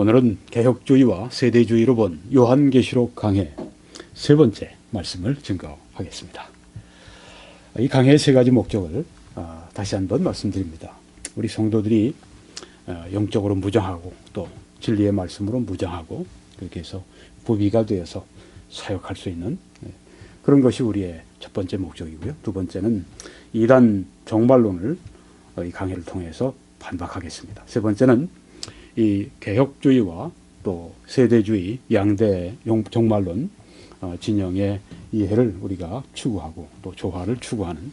오늘은 개혁주의와 세대주의로 본 요한계시록 강해 세 번째 말씀을 증거하겠습니다. 이 강해의 세 가지 목적을 다시 한번 말씀드립니다. 우리 성도들이 영적으로 무장하고 또 진리의 말씀으로 무장하고 그렇게 해서 부비가 되어서 사역할 수 있는 그런 것이 우리의 첫 번째 목적이고요. 두 번째는 이단 종말론을 이 강해를 통해서 반박하겠습니다. 세 번째는 이 개혁주의와 또 세대주의 양대 종말론 진영의 이해를 우리가 추구하고 또 조화를 추구하는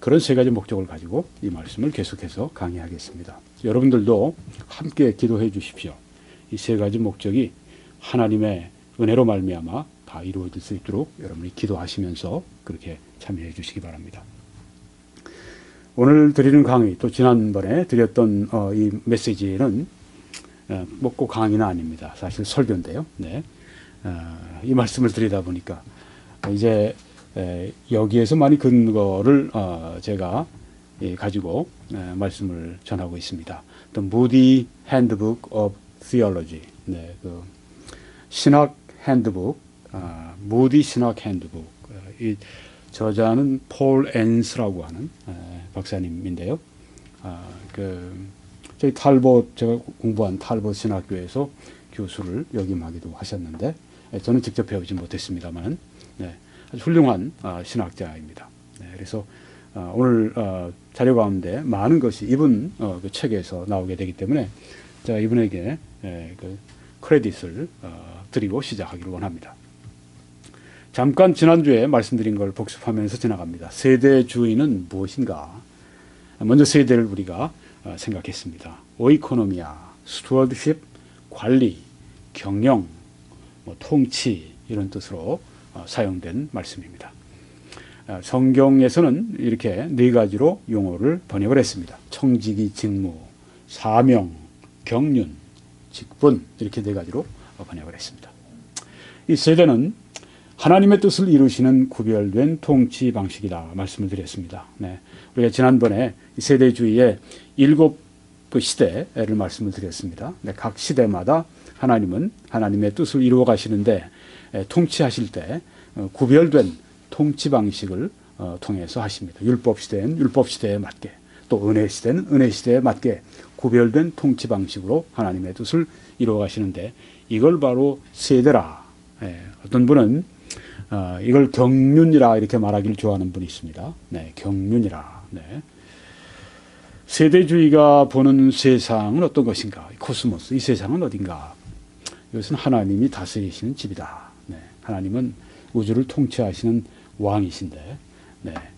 그런 세 가지 목적을 가지고 이 말씀을 계속해서 강의하겠습니다. 여러분들도 함께 기도해 주십시오. 이 세 가지 목적이 하나님의 은혜로 말미암아 다 이루어질 수 있도록 여러분이 기도하시면서 그렇게 참여해 주시기 바랍니다. 오늘 드리는 강의 또 지난번에 드렸던 이 메시지는 꼭 강의는 아닙니다. 사실 설교인데요. 네. 이 말씀을 드리다 보니까 이제 여기에서 많이 근거를 제가 가지고 말씀을 전하고 있습니다. The Moody Handbook of Theology, 네, 그 신학 핸드북, 무디 신학 핸드북. 이 저자는 폴 앤스라고 하는 박사님인데요. 저희 탈봇, 제가 공부한 탈봇 신학교에서 교수를 역임하기도 하셨는데 저는 직접 배우지 못했습니다만 아주 훌륭한 신학자입니다. 그래서 오늘 자료 가운데 많은 것이 이분 그 책에서 나오게 되기 때문에 제가 이분에게 그 크레딧을 드리고 시작하기를 원합니다. 잠깐 지난주에 말씀드린 걸 복습하면서 지나갑니다. 세대주의는 무엇인가? 먼저 세대를 우리가 생각했습니다. 오이코노미아, 스튜어드십, 관리, 경영, 통치 이런 뜻으로 사용된 말씀입니다. 성경에서는 이렇게 네 가지로 용어를 번역을 했습니다. 청지기 직무, 사명, 경륜, 직분 이렇게 네 가지로 번역을 했습니다. 이 세대는 하나님의 뜻을 이루시는 구별된 통치 방식이다 말씀을 드렸습니다. 우리가 지난번에 세대주의의 7그 시대를 말씀을 드렸습니다. 각 시대마다 하나님은 하나님의 뜻을 이루어 가시는데 통치하실 때 구별된 통치 방식을 통해서 하십니다. 율법 시대는 율법 시대에 맞게 또 은혜 시대는 은혜 시대에 맞게 구별된 통치 방식으로 하나님의 뜻을 이루어 가시는데 이걸 바로 세대라. 어떤 분은 이걸 경륜이라 이렇게 말하기를 좋아하는 분이 있습니다. 경륜이라. 세대주의가 보는 세상은 어떤 것인가? 코스모스, 이 세상은 어딘가? 이것은 하나님이 다스리시는 집이다. 하나님은 우주를 통치하시는 왕이신데,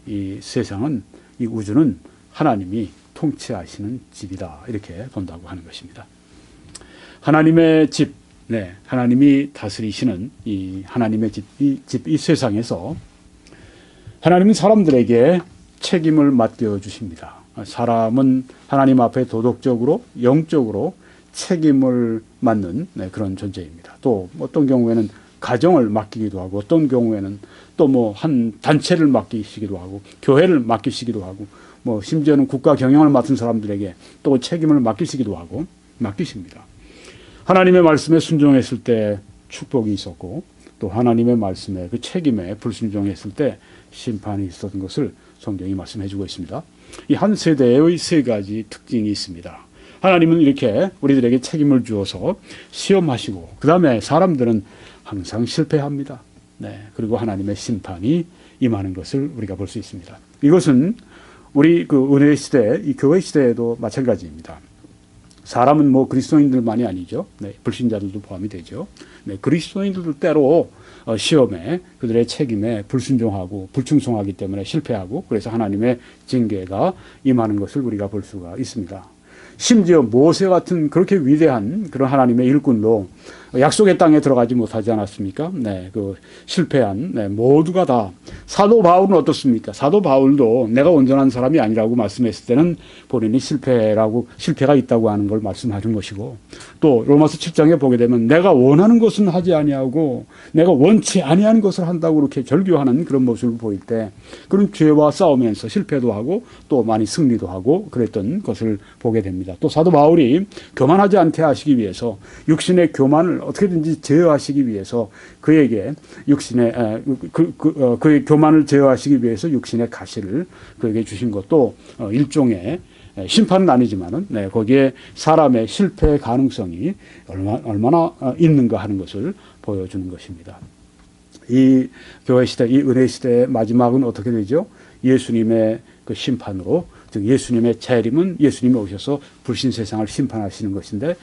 이 세상은, 이 우주는 하나님이 통치하시는 집이다. 이렇게 본다고 하는 것입니다. 하나님의 집, 하나님이 다스리시는 이 하나님의 집, 이 세상에서 하나님은 사람들에게 책임을 맡겨주십니다. 사람은 하나님 앞에 도덕적으로, 영적으로 책임을 맡는 그런 존재입니다. 또 어떤 경우에는 가정을 맡기기도 하고 어떤 경우에는 또 한 단체를 맡기시기도 하고 교회를 맡기시기도 하고 심지어는 국가 경영을 맡은 사람들에게 또 책임을 맡기시기도 하고 맡기십니다. 하나님의 말씀에 순종했을 때 축복이 있었고 또 하나님의 말씀에 그 책임에 불순종했을 때 심판이 있었던 것을 성경이 말씀해 주고 있습니다. 이 한 세대의 세 가지 특징이 있습니다. 하나님은 이렇게 우리들에게 책임을 주어서 시험하시고 그 다음에 사람들은 항상 실패합니다. 그리고 하나님의 심판이 임하는 것을 우리가 볼 수 있습니다. 이것은 우리 그 은혜 시대, 이 교회 시대에도 마찬가지입니다. 사람은 그리스도인들만이 아니죠. 불신자들도 포함이 되죠. 그리스도인들도 때로 시험에 그들의 책임에 불순종하고 불충성하기 때문에 실패하고 그래서 하나님의 징계가 임하는 것을 우리가 볼 수가 있습니다. 심지어 모세 같은 그렇게 위대한 그런 하나님의 일꾼도 약속의 땅에 들어가지 못하지 않았습니까? 그 실패한 모두가 다. 사도 바울은 어떻습니까? 사도 바울도 내가 온전한 사람이 아니라고 말씀했을 때는 본인이 실패가 있다고 하는 걸 말씀하는 것이고 또 로마서 7장에 보게 되면 내가 원하는 것은 하지 아니하고 내가 원치 아니하는 것을 한다고 그렇게 절규하는 그런 모습을 보일 때 그런 죄와 싸우면서 실패도 하고 또 많이 승리도 하고 그랬던 것을 보게 됩니다. 것입니다. 또 사도 바울이 교만하지 않게 하시기 위해서 육신의 교만을 어떻게든지 제어하시기 위해서 그에게 그의 교만을 제어하시기 위해서 육신의 가시를 그에게 주신 것도 일종의 심판은 아니지만은 거기에 사람의 실패 가능성이 얼마나 있는가 하는 것을 보여주는 것입니다. 이 교회 시대, 이 은혜 시대의 마지막은 어떻게 되죠? 예수님의 그 심판으로, 즉 예수님의 재림은 예수님이 오셔서 불신 세상을 심판하시는 것인데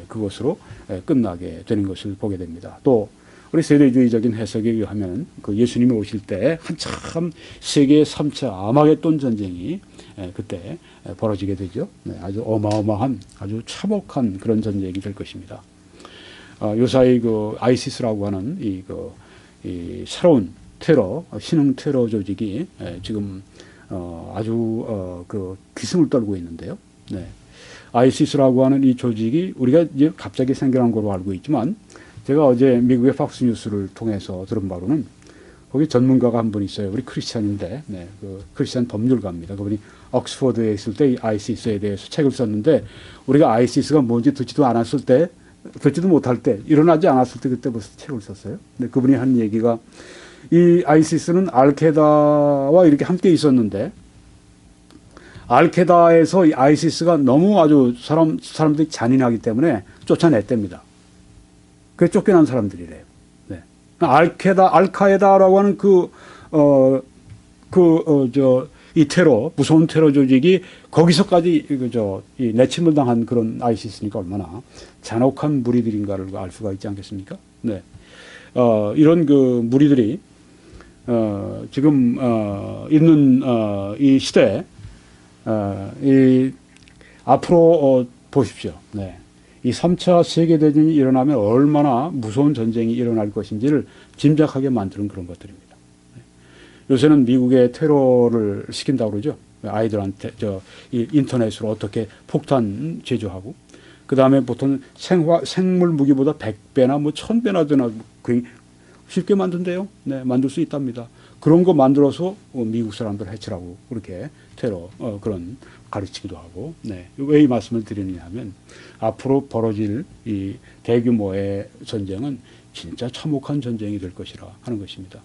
그것으로 끝나게 되는 것을 보게 됩니다. 또 우리 세대주의적인 해석에 의하면 그 예수님이 오실 때 한참 세계 3차 아마겟돈 전쟁이 그때 벌어지게 되죠. 아주 어마어마한, 아주 참혹한 그런 전쟁이 될 것입니다. 요사이 그 아이시스라고 하는 이 새로운 테러, 신흥 테러 조직이 지금 아주 그 기승을 떨고 있는데요. 아이시스라고 하는 이 조직이 우리가 이제 갑자기 생겨난 걸로 알고 있지만, 제가 어제 미국의 팍스뉴스를 통해서 들은 바로는 거기 전문가가 한 분 있어요. 우리 크리스찬인데, 그 크리스찬 법률가입니다. 그분이 옥스퍼드에 있을 때 이 아이시스에 대해서 책을 썼는데, 우리가 아이시스가 뭔지 듣지도 못할 때, 일어나지 않았을 때 그때 벌써 책을 썼어요. 근데 그분이 한 얘기가, 이 아이시스는 알케다와 이렇게 함께 있었는데, 알케다에서 이 아이시스가 너무 아주 사람들이 잔인하기 때문에 쫓아냈답니다. 그게 쫓겨난 사람들이래요. 알카에다라고 하는 이 테러, 무서운 테러 조직이 거기서까지 이 내침을 당한 그런 아이시스니까 얼마나 잔혹한 무리들인가를 알 수가 있지 않겠습니까? 이런 그 무리들이 지금 있는 이 시대에 앞으로 보십시오. 이 3차 세계대전이 일어나면 얼마나 무서운 전쟁이 일어날 것인지를 짐작하게 만드는 그런 것들입니다. 요새는 미국의 테러를 시킨다고 그러죠. 아이들한테 이 인터넷으로 어떻게 폭탄 제조하고, 그 다음에 보통 생물 무기보다 100배나 뭐 1000배나 되나 쉽게 만든대요. 만들 수 있답니다. 그런 거 만들어서 미국 사람들 해치라고 그렇게 테러 그런 가르치기도 하고. 왜 이 말씀을 드리느냐 하면, 앞으로 벌어질 이 대규모의 전쟁은 진짜 참혹한 전쟁이 될 것이라 하는 것입니다.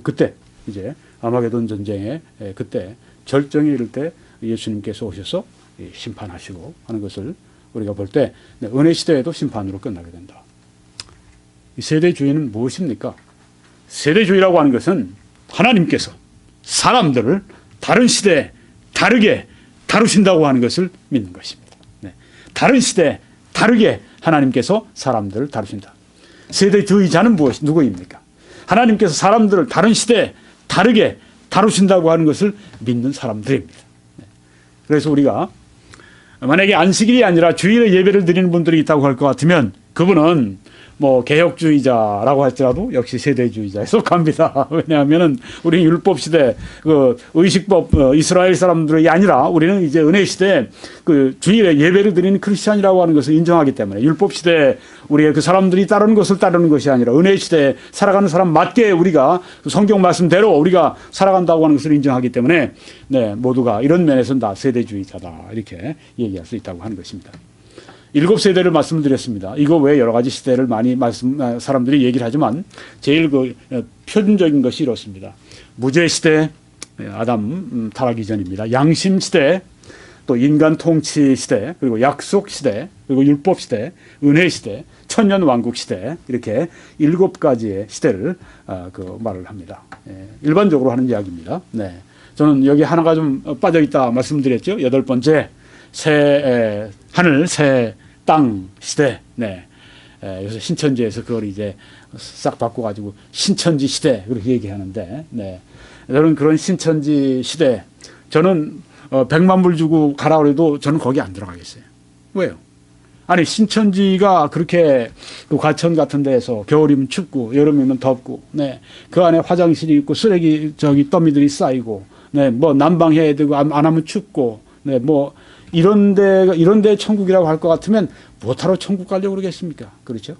그때 이제 아마게돈 전쟁에 그때 절정에 이를 때 예수님께서 오셔서 심판하시고 하는 것을 우리가 볼 때 은혜 시대에도 심판으로 끝나게 된다. 이 세대주의는 무엇입니까? 세대주의라고 하는 것은 하나님께서 사람들을 다른 시대에 다르게 다루신다고 하는 것을 믿는 것입니다. 다른 시대에 다르게 하나님께서 사람들을 다루신다. 세대주의자는 누구입니까? 하나님께서 사람들을 다른 시대에 다르게 다루신다고 하는 것을 믿는 사람들입니다. 그래서 우리가 만약에 안식일이 아니라 주일에 예배를 드리는 분들이 있다고 할 것 같으면, 그분은 뭐 개혁주의자라고 할지라도 역시 세대주의자에 속합니다. 왜냐하면은 우리는 율법 시대 그 의식법 이스라엘 사람들이 아니라 우리는 이제 은혜 시대 그 주일에 예배를 드리는 크리스찬이라고 하는 것을 인정하기 때문에, 율법 시대 우리의 그 사람들이 따르는 것을 따르는 것이 아니라 은혜 시대에 살아가는 사람 맞게 우리가 성경 말씀대로 우리가 살아간다고 하는 것을 인정하기 때문에 모두가 이런 면에서는 다 세대주의자다 이렇게 얘기할 수 있다고 하는 것입니다. 7세대를 말씀드렸습니다. 이거 외에 여러 가지 시대를 많이 사람들이 얘기를 하지만 제일 그 표준적인 것이 이렇습니다. 무죄 시대, 아담 타락 이전입니다. 양심 시대, 또 인간 통치 시대, 그리고 약속 시대, 그리고 율법 시대, 은혜 시대, 천년 왕국 시대, 이렇게 7가지의 시대를 말을 합니다. 일반적으로 하는 이야기입니다. 저는 여기 하나가 좀 빠져 있다 말씀드렸죠. 8번째 새 하늘 새 땅 시대. 요새 신천지에서 그걸 이제 싹 바꿔가지고 신천지 시대 그렇게 얘기하는데, 저는 그런 신천지 시대, 저는 100만 불 주고 가라 그래도 저는 거기 안 들어가겠어요. 왜요? 아니 신천지가 그렇게 그 과천 같은 데에서 겨울이면 춥고 여름이면 덥고, 그 안에 화장실이 있고 쓰레기 더미들이 쌓이고, 뭐 난방해야 되고 안 하면 춥고, 뭐 이런 데 천국이라고 할 것 같으면 뭐하러 천국 가려고 그러겠습니까? 그렇죠?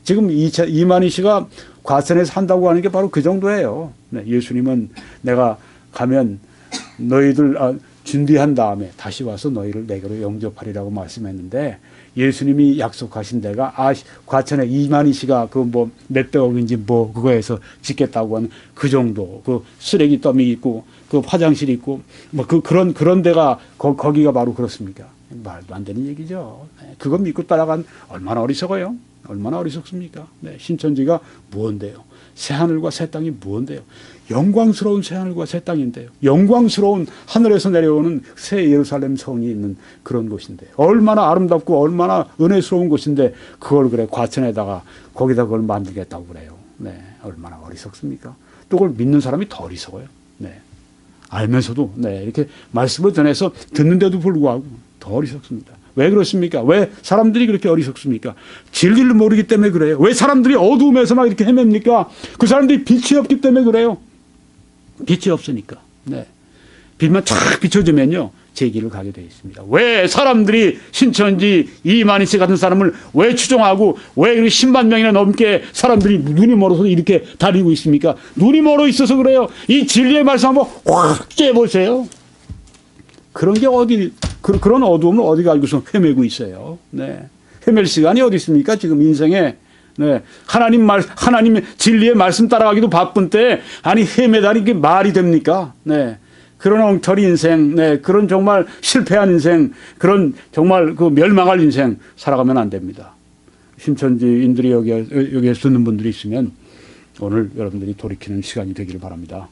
지금 이만희 씨가 과천에서 한다고 하는 게 바로 그 정도예요. 예수님은 내가 가면 너희들 준비한 다음에 다시 와서 너희를 내게로 영접하리라고 말씀했는데 예수님이 약속하신 데가 과천에 이만희 씨가 그 뭐 몇백억인지 뭐 그거에서 짓겠다고 하는 그 정도 그 쓰레기 더미 있고 그 화장실 있고 뭐 그런 데가 거기가 바로 그렇습니까? 말도 안 되는 얘기죠. 그거 믿고 따라간 얼마나 어리석어요? 얼마나 어리석습니까? 네, 신천지가 무언데요? 새하늘과 새 땅이 무언데요? 영광스러운 새하늘과 새 땅인데요. 영광스러운 하늘에서 내려오는 새 예루살렘 성이 있는 그런 곳인데 얼마나 아름답고 얼마나 은혜스러운 곳인데 그걸 그래 과천에다가 거기다 그걸 만들겠다고 그래요. 네, 얼마나 어리석습니까? 또 그걸 믿는 사람이 더 어리석어요. 네, 알면서도 네, 이렇게 말씀을 전해서 듣는데도 불구하고 더 어리석습니다. 왜 그렇습니까? 왜 사람들이 그렇게 어리석습니까? 진리를 모르기 때문에 그래요. 왜 사람들이 어두움에서 막 이렇게 헤맵니까? 그 사람들이 빛이 없기 때문에 그래요. 빛이 없으니까. 네. 빛만 쫙 비춰주면요, 제 길을 가게 되어 있습니다. 왜 사람들이 신천지 이만희 씨 같은 사람을 왜 추종하고 왜 10만 명이나 넘게 사람들이 눈이 멀어서 이렇게 다니고 있습니까? 눈이 멀어 있어서 그래요. 이 진리의 말씀 한번 확 쬐보세요. 그런 게 그런 어두움을 어디 가지고서 헤매고 있어요. 네. 헤맬 시간이 어디 있습니까? 지금 인생에. 네. 하나님의 진리의 말씀 따라가기도 바쁜 때, 아니, 헤매다니 이게 말이 됩니까? 네. 그런 엉터리 인생, 네. 그런 정말 실패한 인생, 그런 정말 그 멸망할 인생 살아가면 안 됩니다. 신천지인들이 여기에서 듣는 분들이 있으면 오늘 여러분들이 돌이키는 시간이 되기를 바랍니다.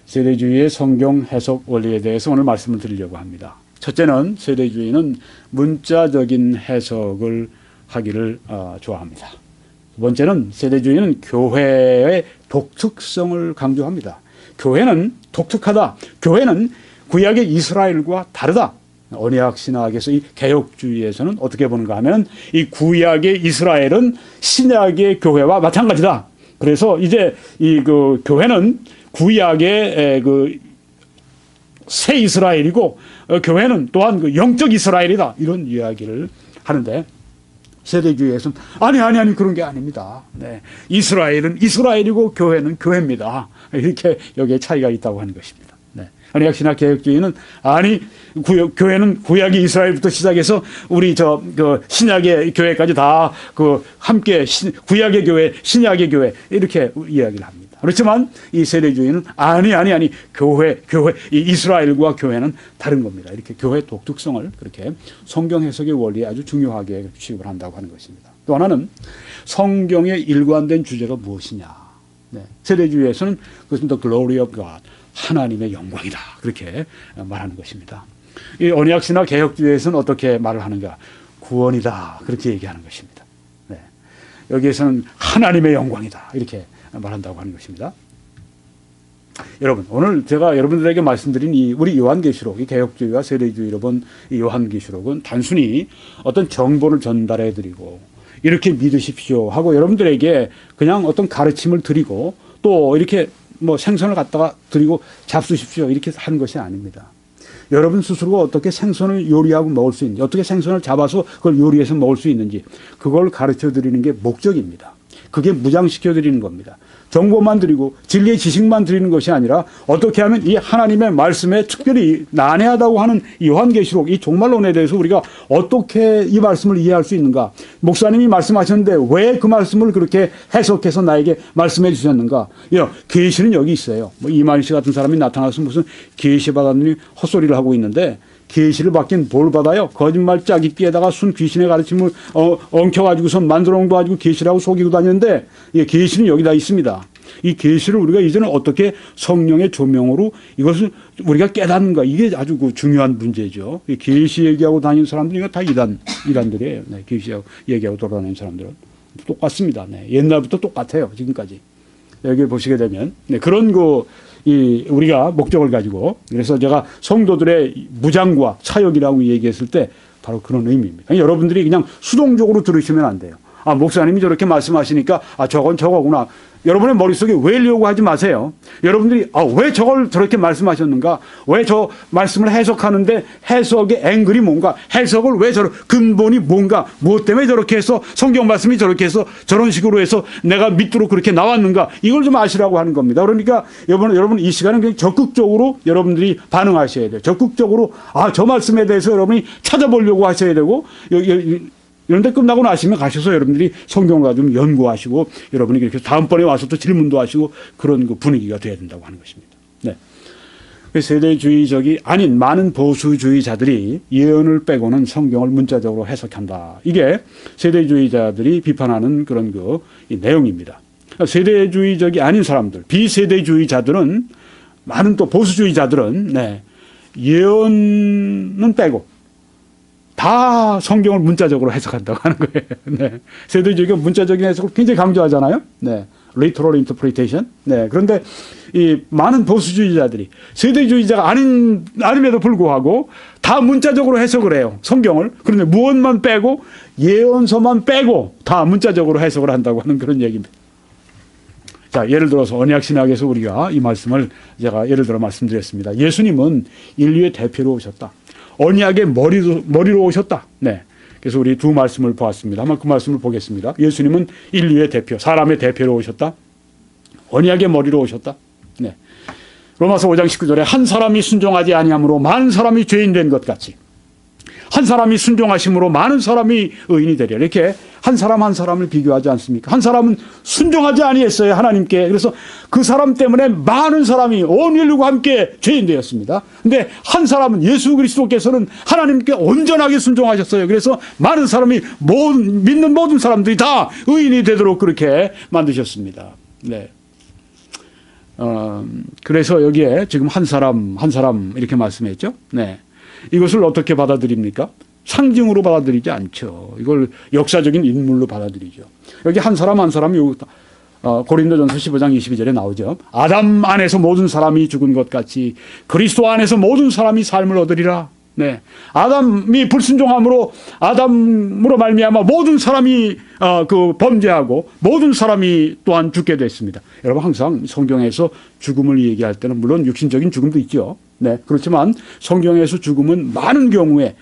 세대주의의 성경 해석 원리에 대해서 오늘 말씀을 드리려고 합니다. 첫째는 세대주의는 문자적인 해석을 하기를 좋아합니다. 두 번째는 세대주의는 교회의 독특성을 강조합니다. 교회는 독특하다. 교회는 구약의 이스라엘과 다르다. 언약 신학에서 이 개혁주의에서는 어떻게 보는가 하면 이 구약의 이스라엘은 신약의 교회와 마찬가지다. 그래서 이제 그 교회는 구약의 그 새 이스라엘이고 교회는 또한 그 영적 이스라엘이다. 이런 이야기를 하는데 세대주의에서는 아니 그런 게 아닙니다. 네. 이스라엘은 이스라엘이고 교회는 교회입니다. 이렇게 여기에 차이가 있다고 하는 것입니다. 네. 언약 신학 개혁주의는 교회는 구약의 이스라엘부터 시작해서 우리 그 신약의 교회까지 다 그 함께 구약의 교회, 신약의 교회 이렇게 이야기를 합니다. 그렇지만 이 세대주의는 아니 교회 이 이스라엘과 교회는 다른 겁니다. 이렇게 교회 독특성을 그렇게 성경 해석의 원리에 아주 중요하게 취급을 한다고 하는 것입니다. 또 하나는 성경의 일관된 주제가 무엇이냐. 네. 세대주의에서는 그것은 the glory of God, 하나님의 영광이다. 그렇게 말하는 것입니다. 이 언약신학 개혁주의에서는 어떻게 말을 하는가? 구원이다. 그렇게 얘기하는 것입니다. 네. 여기에서는 하나님의 영광이다. 이렇게 말한다고 하는 것입니다. 여러분, 오늘 제가 여러분들에게 말씀드린 이 우리 요한계시록, 이 개혁주의와 세대주의로 본 이 요한계시록은 단순히 어떤 정보를 전달해 드리고 이렇게 믿으십시오 하고 여러분들에게 그냥 어떤 가르침을 드리고 또 이렇게 뭐 생선을 갖다가 드리고 잡수십시오 이렇게 하는 것이 아닙니다. 여러분 스스로가 어떻게 생선을 요리하고 먹을 수 있는지, 어떻게 생선을 잡아서 그걸 요리해서 먹을 수 있는지 그걸 가르쳐 드리는 게 목적입니다. 그게 무장시켜 드리는 겁니다. 정보만 드리고 진리의 지식만 드리는 것이 아니라 어떻게 하면 이 하나님의 말씀에 특별히 난해하다고 하는 이 요한계시록, 이 종말론에 대해서 우리가 어떻게 이 말씀을 이해할 수 있는가. 목사님이 말씀하셨는데 왜 그 말씀을 그렇게 해석해서 나에게 말씀해 주셨는가. 계시는 여기 있어요. 뭐 이만희 씨 같은 사람이 나타나서 무슨 계시 받았느니 헛소리를 하고 있는데 계시를 받긴 뭘 받아요? 거짓말 짜깁기에다가 순 귀신의 가르침을 엉켜가지고서 만들어 놓은 거 가지고 계시라고 속이고 다녔는데 계시는 여기다 있습니다. 이 계시를 우리가 이제는 어떻게 성령의 조명으로 이것을 우리가 깨닫는가, 이게 아주 그 중요한 문제죠. 계시 얘기하고 다니는 사람들이 이거 다 이단들이에요. 네, 계시하고 얘기하고 돌아다니는 사람들은 똑같습니다. 네, 옛날부터 똑같아요. 지금까지. 여기 보시게 되면 그런 우리가 목적을 가지고, 그래서 제가 성도들의 무장과 사역이라고 얘기했을 때 바로 그런 의미입니다. 여러분들이 그냥 수동적으로 들으시면 안 돼요. 목사님이 저렇게 말씀하시니까 저건 저거구나. 여러분의 머릿속에 외우려고 하지 마세요. 여러분들이 왜 저걸 저렇게 말씀하셨는가? 왜 저 말씀을 해석하는데 해석의 앵글이 뭔가? 해석을 왜 근본이 뭔가? 무엇 때문에 저렇게 해서 성경 말씀이 저렇게 해서 저런 식으로 해서 내가 믿도록 그렇게 나왔는가? 이걸 좀 아시라고 하는 겁니다. 그러니까 여러분 이 시간은 그냥 적극적으로 여러분들이 반응하셔야 돼요. 적극적으로 저 말씀에 대해서 여러분이 찾아보려고 하셔야 되고 그런데 끝나고 나시면 가셔서 여러분들이 성경을 가지고 연구하시고 여러분이 이렇게 다음번에 와서 또 질문도 하시고 그런 그 분위기가 돼야 된다고 하는 것입니다. 네. 세대주의적이 아닌 많은 보수주의자들이 예언을 빼고는 성경을 문자적으로 해석한다. 이게 세대주의자들이 비판하는 그런 이 내용입니다. 세대주의적이 아닌 사람들, 비세대주의자들은 많은 또 보수주의자들은 예언은 빼고 다 성경을 문자적으로 해석한다고 하는 거예요. 네. 세대주의가 문자적인 해석을 굉장히 강조하잖아요. 네. literal interpretation. 네. 그런데 이 많은 보수주의자들이 세대주의자가 아님에도 불구하고 다 문자적으로 해석을 해요. 성경을. 그런데 무엇만 빼고 예언서만 빼고 다 문자적으로 해석을 한다고 하는 그런 얘기입니다. 자, 예를 들어서 언약신학에서 우리가 이 말씀을 제가 예를 들어 말씀드렸습니다. 예수님은 인류의 대표로 오셨다. 언약의 머리로 오셨다. 네. 그래서 우리 두 말씀을 보았습니다. 한번 그 말씀을 보겠습니다. 예수님은 인류의 대표, 사람의 대표로 오셨다. 언약의 머리로 오셨다. 네. 로마서 5장 19절에 한 사람이 순종하지 아니함으로 많은 사람이 죄인 된 것 같이 한 사람이 순종하심으로 많은 사람이 의인이 되리라. 이렇게 한 사람을 비교하지 않습니까? 한 사람은 순종하지 아니했어요, 하나님께. 그래서 그 사람 때문에 많은 사람이 온 인류가 함께 죄인 되었습니다. 근데 한 사람은 예수 그리스도께서는 하나님께 온전하게 순종하셨어요. 그래서 많은 사람이 믿는 모든 사람들이 다 의인이 되도록 그렇게 만드셨습니다. 네. 그래서 여기에 지금 한 사람 이렇게 말씀했죠. 네. 이것을 어떻게 받아들입니까? 상징으로 받아들이지 않죠. 이걸 역사적인 인물로 받아들이죠. 여기 한 사람이 고린도전서 15장 22절에 나오죠. 아담 안에서 모든 사람이 죽은 것 같이 그리스도 안에서 모든 사람이 삶을 얻으리라. 네. 아담이 불순종함으로 아담으로 말미암아 모든 사람이 범죄하고 모든 사람이 또한 죽게 됐습니다. 여러분 항상 성경에서 죽음을 얘기할 때는 물론 육신적인 죽음도 있죠. 네. 그렇지만 성경에서 죽음은 많은 경우에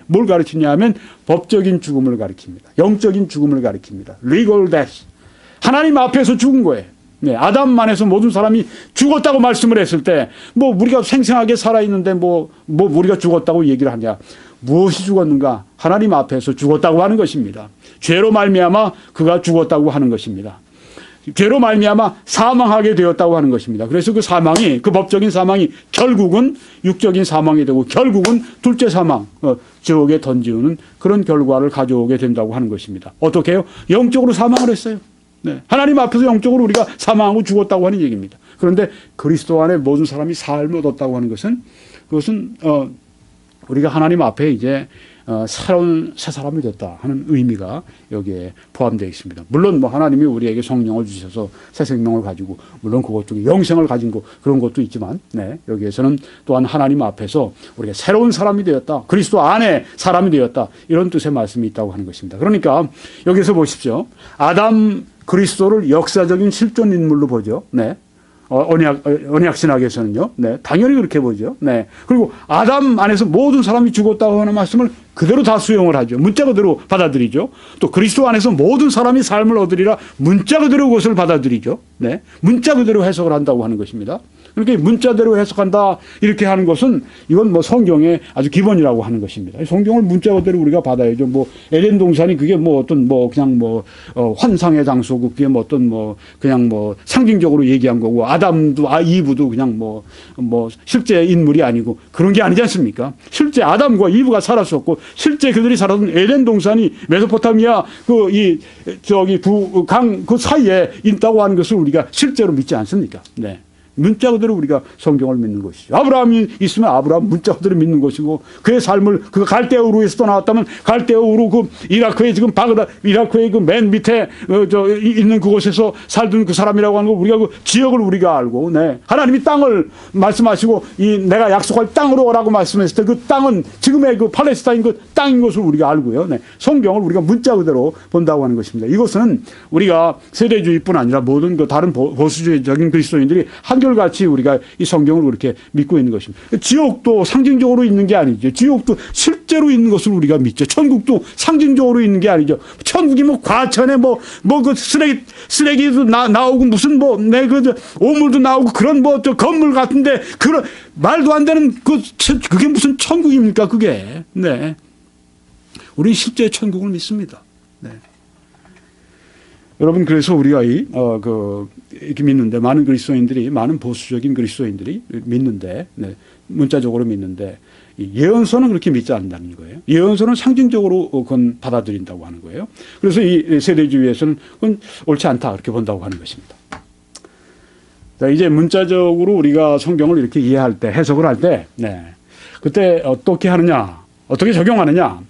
뭘 가르치냐 하면 법적인 죽음을 가리킵니다. 영적인 죽음을 가리킵니다. legal death. 하나님 앞에서 죽은 거예요. 네, 아담 안에서 모든 사람이 죽었다고 말씀을 했을 때, 우리가 생생하게 살아있는데, 우리가 죽었다고 얘기를 하냐. 무엇이 죽었는가? 하나님 앞에서 죽었다고 하는 것입니다. 죄로 말미암아 그가 죽었다고 하는 것입니다. 죄로 말미암아 사망하게 되었다고 하는 것입니다. 그래서 그 법적인 사망이 결국은 육적인 사망이 되고, 결국은 둘째 사망, 지옥에 던지우는 그런 결과를 가져오게 된다고 하는 것입니다. 어떻게 해요? 영적으로 사망을 했어요. 네. 하나님 앞에서 영적으로 우리가 사망하고 죽었다고 하는 얘기입니다. 그런데 그리스도 안에 모든 사람이 삶을 얻었다고 하는 것은 그것은 우리가 하나님 앞에 이제 새로운 새 사람이 됐다 하는 의미가 여기에 포함되어 있습니다. 물론 하나님이 우리에게 성령을 주셔서 새 생명을 가지고 물론 그것 중에 영생을 가진 그런 것도 있지만 여기에서는 또한 하나님 앞에서 우리가 새로운 사람이 되었다. 그리스도 안에 사람이 되었다. 이런 뜻의 말씀이 있다고 하는 것입니다. 그러니까 여기서 보십시오. 아담 그리스도를 역사적인 실존 인물로 보죠. 네. 언약 신학에서는요. 네. 당연히 그렇게 보죠. 네. 그리고 아담 안에서 모든 사람이 죽었다고 하는 말씀을 그대로 다 수용을 하죠. 문자 그대로 받아들이죠. 또 그리스도 안에서 모든 사람이 삶을 얻으리라 문자 그대로 그것을 받아들이죠. 네. 문자 그대로 해석을 한다고 하는 것입니다. 그렇게 문자대로 해석한다 이렇게 하는 것은 이건 성경의 아주 기본이라고 하는 것입니다. 성경을 문자 그대로 우리가 받아야죠. 에덴 동산이 그게 그냥 환상의 장소고 그게 그냥 상징적으로 얘기한 거고 아담도 이브도 그냥 실제 인물이 아니고 그런 게 아니지 않습니까? 실제 아담과 이브가 살았었고 실제 그들이 살았던 에덴 동산이 메소포타미아 강 그 사이에 있다고 하는 것을 우리가 실제로 믿지 않습니까? 네. 문자 그대로 우리가 성경을 믿는 것이죠. 아브라함이 있으면 아브라함 문자 그대로 믿는 것이고 그의 삶을 그 갈대아 우르에서 떠나왔다면 갈대아 우르 그 이라크의 지금 바그다 이라크의 그 맨 밑에 있는 그곳에서 살던 그 사람이라고 하는 거 우리가 그 지역을 우리가 알고 네. 하나님이 땅을 말씀하시고 이 내가 약속할 땅으로 오라고 말씀했을 때 그 땅은 지금의 그 팔레스타인 그 땅인 것을 우리가 알고요. 네. 성경을 우리가 문자 그대로 본다고 하는 것입니다. 이것은 우리가 세대주의뿐 아니라 모든 그 다른 보수주의적인 그리스도인들이 한결같이 우리가 이 성경을 그렇게 믿고 있는 것입니다. 지옥도 상징적으로 있는 게 아니죠. 지옥도 실제로 있는 것을 우리가 믿죠. 천국도 상징적으로 있는 게 아니죠. 천국이 뭐 과천에 뭐 그 쓰레기도 나오고 무슨 뭐 내 그 오물도 나오고 그런 뭐 저 건물 같은데 그런 말도 안 되는 그게 무슨 천국입니까 그게. 네. 우리 실제 천국을 믿습니다. 네. 여러분 그래서 우리가 이렇게 믿는데 많은 그리스도인들이 많은 보수적인 그리스도인들이 믿는데 네, 문자적으로 믿는데 예언서는 그렇게 믿지 않는다는 거예요. 예언서는 상징적으로 그건 받아들인다고 하는 거예요. 그래서 이 세대주의에서는 그건 옳지 않다 그렇게 본다고 하는 것입니다. 자, 이제 문자적으로 우리가 성경을 이렇게 이해할 때 해석을 할 때 네, 그때 어떻게 하느냐 어떻게 적용하느냐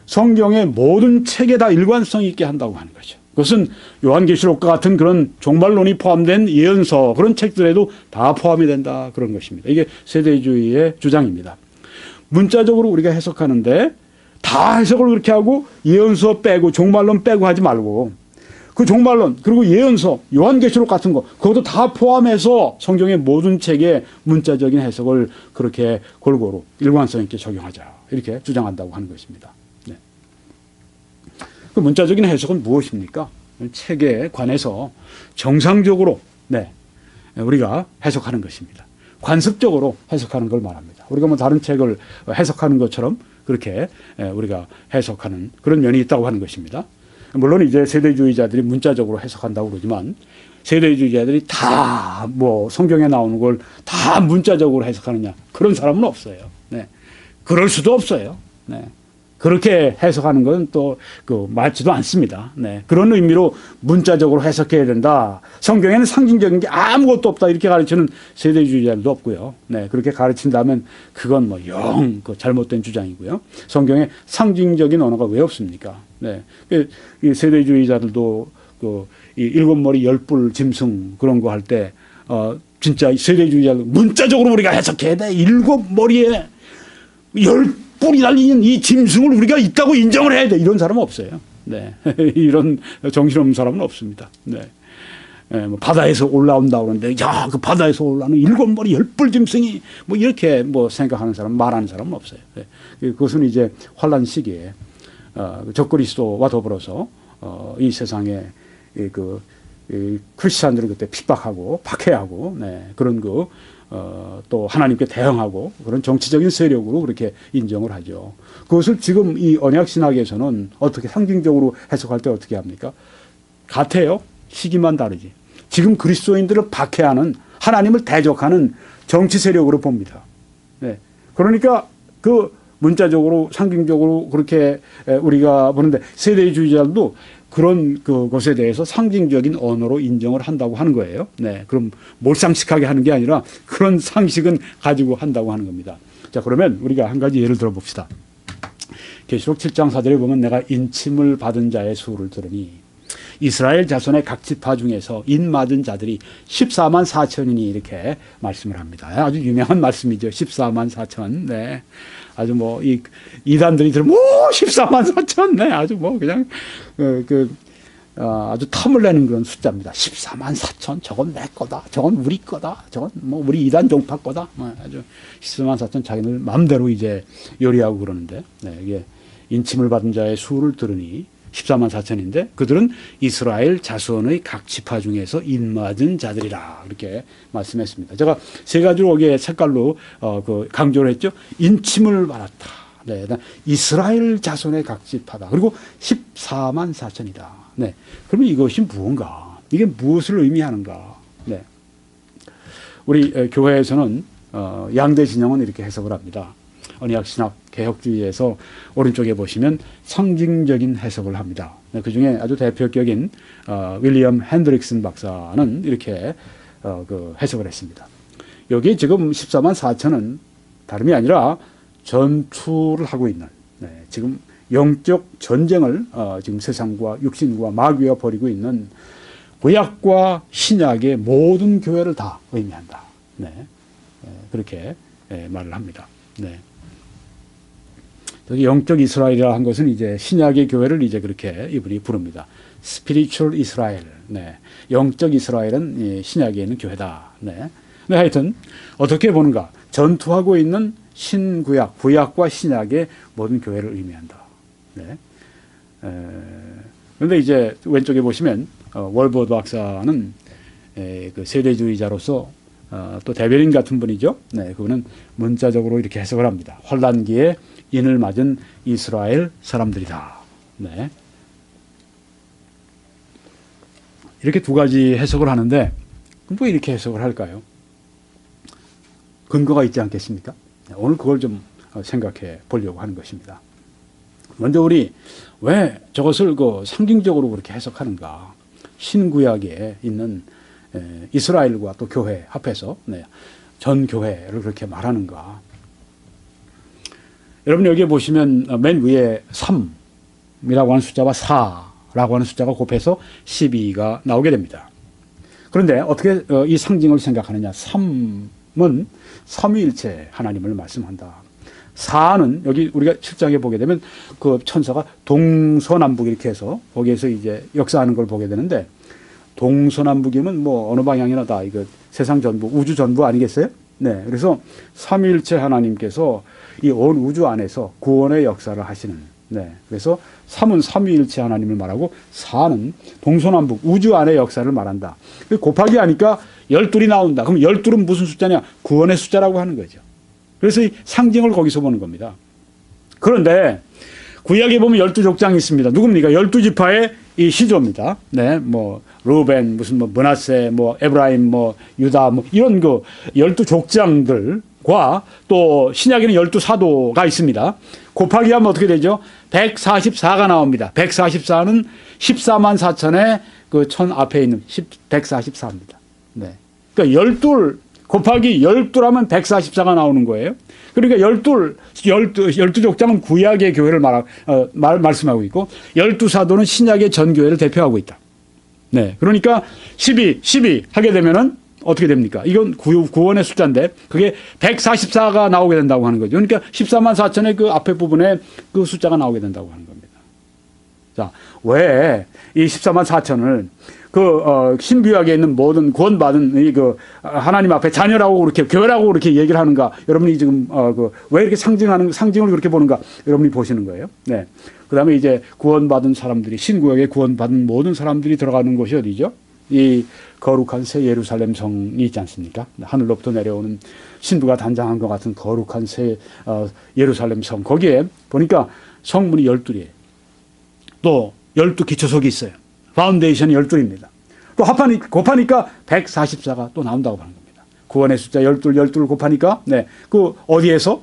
성경의 모든 책에 다 일관성 있게 한다고 하는 거죠. 그것은 요한계시록과 같은 그런 종말론이 포함된 예언서 그런 책들에도 다 포함이 된다 그런 것입니다. 이게 세대주의의 주장입니다. 문자적으로 우리가 해석하는데 다 해석을 그렇게 하고 예언서 빼고 종말론 빼고 하지 말고 그 종말론 그리고 예언서 요한계시록 같은 거 그것도 다 포함해서 성경의 모든 책에 문자적인 해석을 그렇게 골고루 일관성 있게 적용하자 이렇게 주장한다고 하는 것입니다. 네. 그 문자적인 해석은 무엇입니까? 책에 관해서 정상적으로 네, 우리가 해석하는 것입니다. 관습적으로 해석하는 걸 말합니다. 우리가 뭐 다른 책을 해석하는 것처럼 그렇게 우리가 해석하는 그런 면이 있다고 하는 것입니다. 물론 이제 세대주의자들이 문자적으로 해석한다고 그러지만 세대주의자들이 다 뭐 성경에 나오는 걸 다 문자적으로 해석하느냐 그런 사람은 없어요. 네. 그럴 수도 없어요. 네. 그렇게 해석하는 건 또 맞지도 않습니다. 네. 그런 의미로 문자적으로 해석해야 된다. 성경에는 상징적인 게 아무것도 없다. 이렇게 가르치는 세대주의자들도 없고요. 네. 그렇게 가르친다면 그건 뭐 영 잘못된 주장이고요. 성경에 상징적인 언어가 왜 없습니까? 네. 이 세대주의자들도 이 일곱 머리 열 뿔 짐승 그런 거 할 때 진짜 세대주의자들 문자적으로 우리가 해석해야 돼. 일곱 머리에 열 뿔이 달린 이 짐승을 우리가 있다고 인정을 해야 돼. 이런 사람은 없어요. 네. 이런 정신없는 사람은 없습니다. 네. 뭐 바다에서 올라온다 그러는데, 야, 그 바다에서 올라오는 일곱 머리 열 뿔 짐승이 뭐 이렇게 뭐 생각하는 사람, 말하는 사람은 없어요. 네. 그것은 이제 환란 시기에, 적그리스도와 더불어서, 이 세상에 이 크리스찬들을 그때 핍박하고 박해하고, 네. 그런 또 하나님께 대항하고 그런 정치적인 세력으로 그렇게 인정을 하죠. 그것을 지금 이 언약 신학에서는 어떻게 상징적으로 해석할 때 어떻게 합니까? 같아요. 시기만 다르지. 지금 그리스도인들을 박해하는 하나님을 대적하는 정치 세력으로 봅니다. 네. 그러니까 그 문자적으로 상징적으로 그렇게 우리가 보는데 세대주의자들도 그런 그것에 대해서 상징적인 언어로 인정을 한다고 하는 거예요. 네. 그럼 몰상식하게 하는 게 아니라 그런 상식은 가지고 한다고 하는 겁니다. 자, 그러면 우리가 한 가지 예를 들어 봅시다. 계시록 7장 4절에 보면 내가 인침을 받은 자의 수를 들으니 이스라엘 자손의 각 지파 중에서 인 맞은 자들이 14만 4천이니 이렇게 말씀을 합니다. 아주 유명한 말씀이죠. 14만 4천. 네. 아주 뭐, 이단들이 들으면, 14만 4천. 네. 아주 뭐, 그냥, 아주 텀을 내는 그런 숫자입니다. 14만 4천. 저건 내 거다. 저건 우리 거다. 저건 뭐, 우리 이단 종파 거다. 아주 14만 4천 자기들 마음대로 이제 요리하고 그러는데, 네. 이게 인침을 받은 자의 수를 들으니 14만 4천인데 그들은 이스라엘 자손의 각 지파 중에서 인맞은 자들이라 이렇게 말씀했습니다. 제가 세 가지로 거기에 색깔로 강조를 했죠. 인침을 받았다. 네, 이스라엘 자손의 각 지파다. 그리고 14만 4천이다. 네, 그러면 이것이 무언가? 이게 무엇을 의미하는가? 네, 우리 교회에서는 양대 진영은 이렇게 해석을 합니다. 언약신학 개혁주의에서 오른쪽에 보시면 상징적인 해석을 합니다. 그 중에 아주 대표격인 윌리엄 핸드릭슨 박사는 이렇게 그 해석을 했습니다. 여기 지금 14만 4천은 다름이 아니라 전투를 하고 있는, 네, 지금 영적 전쟁을 지금 세상과 육신과 마귀와 벌이고 있는 구약과 신약의 모든 교회를 다 의미한다. 네, 그렇게 말을 합니다. 네. 여기 영적 이스라엘이라 한 것은 이제 신약의 교회를 이제 그렇게 이분이 부릅니다. Spiritual Israel. 네. 영적 이스라엘은 신약에 있는 교회다. 네. 네, 하여튼 어떻게 보는가? 전투하고 있는 신구약, 구약과 신약의 모든 교회를 의미한다. 네. 그런데 이제 왼쪽에 보시면 월버드 박사는 그 세대주의자로서 또 대변인 같은 분이죠. 네, 그분은 문자적으로 이렇게 해석을 합니다. 환란기에 인을 맞은 이스라엘 사람들이다. 네. 이렇게 두 가지 해석을 하는데 뭐 이렇게 해석을 할까요? 근거가 있지 않겠습니까? 오늘 그걸 좀 생각해 보려고 하는 것입니다. 먼저 우리 왜 저것을 그 상징적으로 그렇게 해석하는가? 신구약에 있는 이스라엘과 또 교회 합해서 전 교회를 그렇게 말하는가? 여러분 여기 보시면 맨 위에 3이라고 하는 숫자와 4라고 하는 숫자가 곱해서 12가 나오게 됩니다. 그런데 어떻게 이 상징을 생각하느냐? 3은 삼위일체 하나님을 말씀한다. 4는 여기 우리가 7장에 보게 되면 그 천사가 동서남북 이렇게 해서 거기에서 이제 역사하는 걸 보게 되는데 동서남북이면 뭐 어느 방향이나 다 이거 세상 전부 우주 전부 아니겠어요? 네. 그래서 삼위일체 하나님께서 이 온 우주 안에서 구원의 역사를 하시는, 네. 그래서 3은 삼위일체 하나님을 말하고 4는 동서남북 우주 안의 역사를 말한다. 곱하기 하니까 12이 나온다. 그럼 12은 무슨 숫자냐? 구원의 숫자라고 하는 거죠. 그래서 이 상징을 거기서 보는 겁니다. 그런데 구약에 보면 12족장이 있습니다. 누굽니까? 12지파의 이 시조입니다. 네, 뭐 루벤, 무슨 뭐 므낫세, 뭐 에브라임, 뭐 유다, 뭐 이런 그 12족장들과 또 신약에는 12사도가 있습니다. 곱하기 하면 어떻게 되죠? 144가 나옵니다. 144는 14만 4천의 그 천 앞에 있는 144입니다. 네. 그러니까 12 곱하기 12하면 144가 나오는 거예요. 그러니까 12족장은 구약의 교회를 말씀하고 있고 12사도는 신약의 전교회를 대표하고 있다. 네. 그러니까 12 하게 되면은 어떻게 됩니까? 이건 구원의 숫자인데 그게 144가 나오게 된다고 하는 거죠. 그러니까 14만 4천의 그 앞에 부분에 그 숫자가 나오게 된다고 하는 겁니다. 자, 왜 이 14만 4천을 신구약에 있는 모든 구원받은 하나님 앞에 자녀라고 그렇게 교회라고 그렇게 얘기를 하는가? 여러분이 지금 왜 이렇게 상징을 그렇게 보는가? 여러분이 보시는 거예요. 네. 그다음에 이제 구원받은 사람들이 신구약에 구원받은 모든 사람들이 들어가는 곳이 어디죠? 이 거룩한 새 예루살렘 성이 있지 않습니까? 하늘로부터 내려오는 신부가 단장한 것 같은 거룩한 새 예루살렘 성. 거기에 보니까 성문이 12이에요. 또 12기초석이 있어요. 파운데이션이 12입니다. 또 곱하니까 144가 또 나온다고 하는 겁니다. 구원의 숫자 12를 곱하니까, 네. 그 어디에서?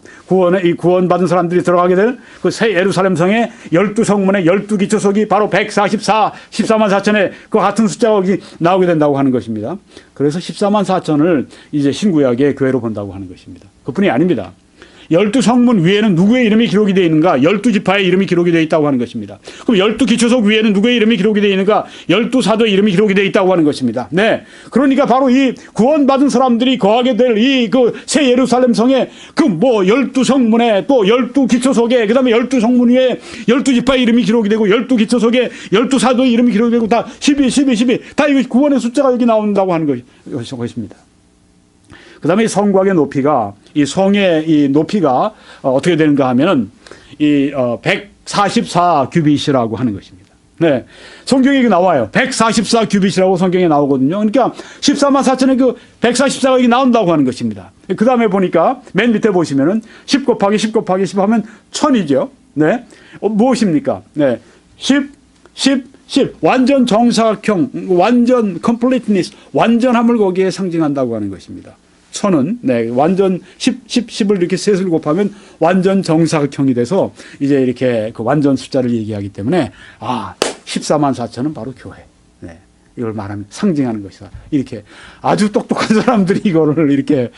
이 구원받은 사람들이 들어가게 될 그 새 예루살렘 성의 12성문의 12기초석이 바로 144, 14만 4천의 그 같은 숫자가 나오게 된다고 하는 것입니다. 그래서 14만 4천을 이제 신구약의 교회로 본다고 하는 것입니다. 그뿐이 아닙니다. 12성문 위에는 누구의 이름이 기록이 되어 있는가? 12지파의 이름이 기록이 되어 있다고 하는 것입니다. 그럼 12기초석 위에는 누구의 이름이 기록이 되어 있는가? 12사도의 이름이 기록이 되어 있다고 하는 것입니다. 네. 그러니까 바로 이 구원받은 사람들이 거하게 될 이 새 예루살렘 성에 12성문에 또 12기초석에 그 다음에 12성문 위에 12지파의 이름이 기록이 되고 12기초석에 12사도의 이름이 기록이 되고 다 12 다 이거 구원의 숫자가 여기 나온다고 하는 것입니다. 그 다음에 성곽의 높이가, 이 성의 이 높이가 어떻게 되는가 하면은 144 규빗이라고 하는 것입니다. 네. 성경에 나와요. 144 규빗이라고 성경에 나오거든요. 그러니까 14만 4천의 그 144가 여기 나온다고 하는 것입니다. 그 다음에 보니까 맨 밑에 보시면은 10 곱하기 10 곱하기 10 하면 1000이죠. 네. 무엇입니까? 네. 10. 완전 정사각형, 완전 completeness, 완전함을 거기에 상징한다고 하는 것입니다. 1000은, 네, 완전 10을 이렇게 셋을 곱하면 완전 정사각형이 돼서 이제 이렇게 그 완전 숫자를 얘기하기 때문에 14만 4천은 바로 교회. 네. 이걸 말하면 상징하는 것이다. 이렇게 아주 똑똑한 사람들이 이거를 이렇게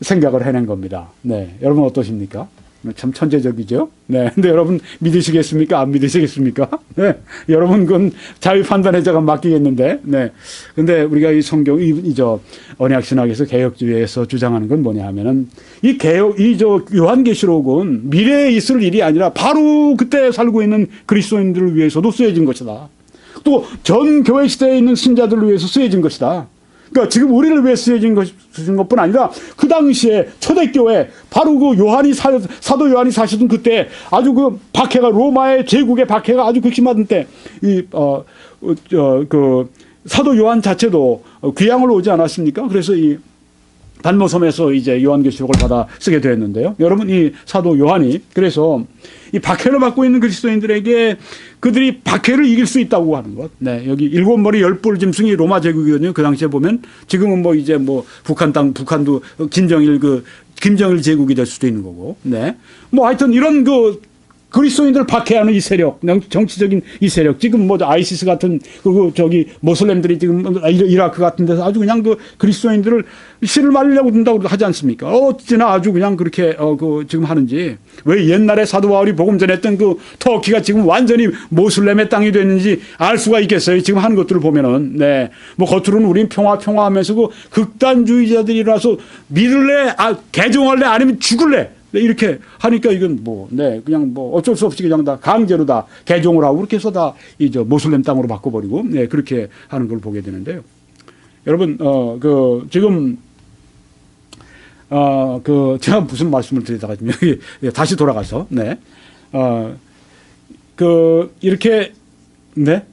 생각을 해낸 겁니다. 네, 여러분 어떠십니까? 참 천재적이죠. 네, 근데 여러분 믿으시겠습니까? 안 믿으시겠습니까? 네, 여러분 그건 자유 판단에 제가 맡기겠는데. 네, 근데 우리가 이 성경 언약 신학에서 개혁주의에서 주장하는 건 뭐냐 하면은 요한계시록은 미래에 있을 일이 아니라 바로 그때 살고 있는 그리스도인들을 위해서도 쓰여진 것이다. 또 전 교회 시대에 있는 신자들을 위해서 쓰여진 것이다. 그러니까 지금 우리를 위해 쓰여진 것뿐 아니라 그 당시에 초대교회 바로 그 사도 요한이 사시던 그때 아주 그 박해가 로마의 제국의 박해가 아주 극심하던 때 사도 요한 자체도 귀양을 오지 않았습니까? 그래서 이 단모섬에서 이제 요한계시록을 받아 쓰게 되었는데요. 여러분 이 사도 요한이 그래서 이 박해를 받고 있는 그리스도인들에게 그들이 박해를 이길 수 있다고 하는 것. 네, 여기 7머리 10뿔 짐승이 로마 제국이거든요. 그 당시에 보면 지금은 북한도 김정일 제국이 될 수도 있는 거고. 네. 하여튼 이런 그리스도인들을 박해하는 이 세력, 정치적인 이 세력, 지금 아이시스 같은, 모슬렘들이 지금 이라크 같은 데서 아주 그냥 그리스도인들을 씨를 말리려고 든다고 하지 않습니까? 어찌나 아주 그냥 그렇게, 지금 하는지. 왜 옛날에 사도 바울이 복음 전했던 터키가 지금 완전히 모슬렘의 땅이 됐는지 알 수가 있겠어요. 지금 하는 것들을 보면은. 네. 겉으로는 우린 평화 하면서 극단주의자들이라서 믿을래? 개종할래? 아니면 죽을래? 네, 이렇게 하니까 이건 그냥 어쩔 수 없이 그냥 다 강제로 다 개종을 하고 그렇게 해서 다 모슬렘 땅으로 바꿔버리고, 네, 그렇게 하는 걸 보게 되는데요. 여러분, 지금, 제가 무슨 말씀을 드리다가 지금 다시 돌아가서, 네, 이렇게, 네,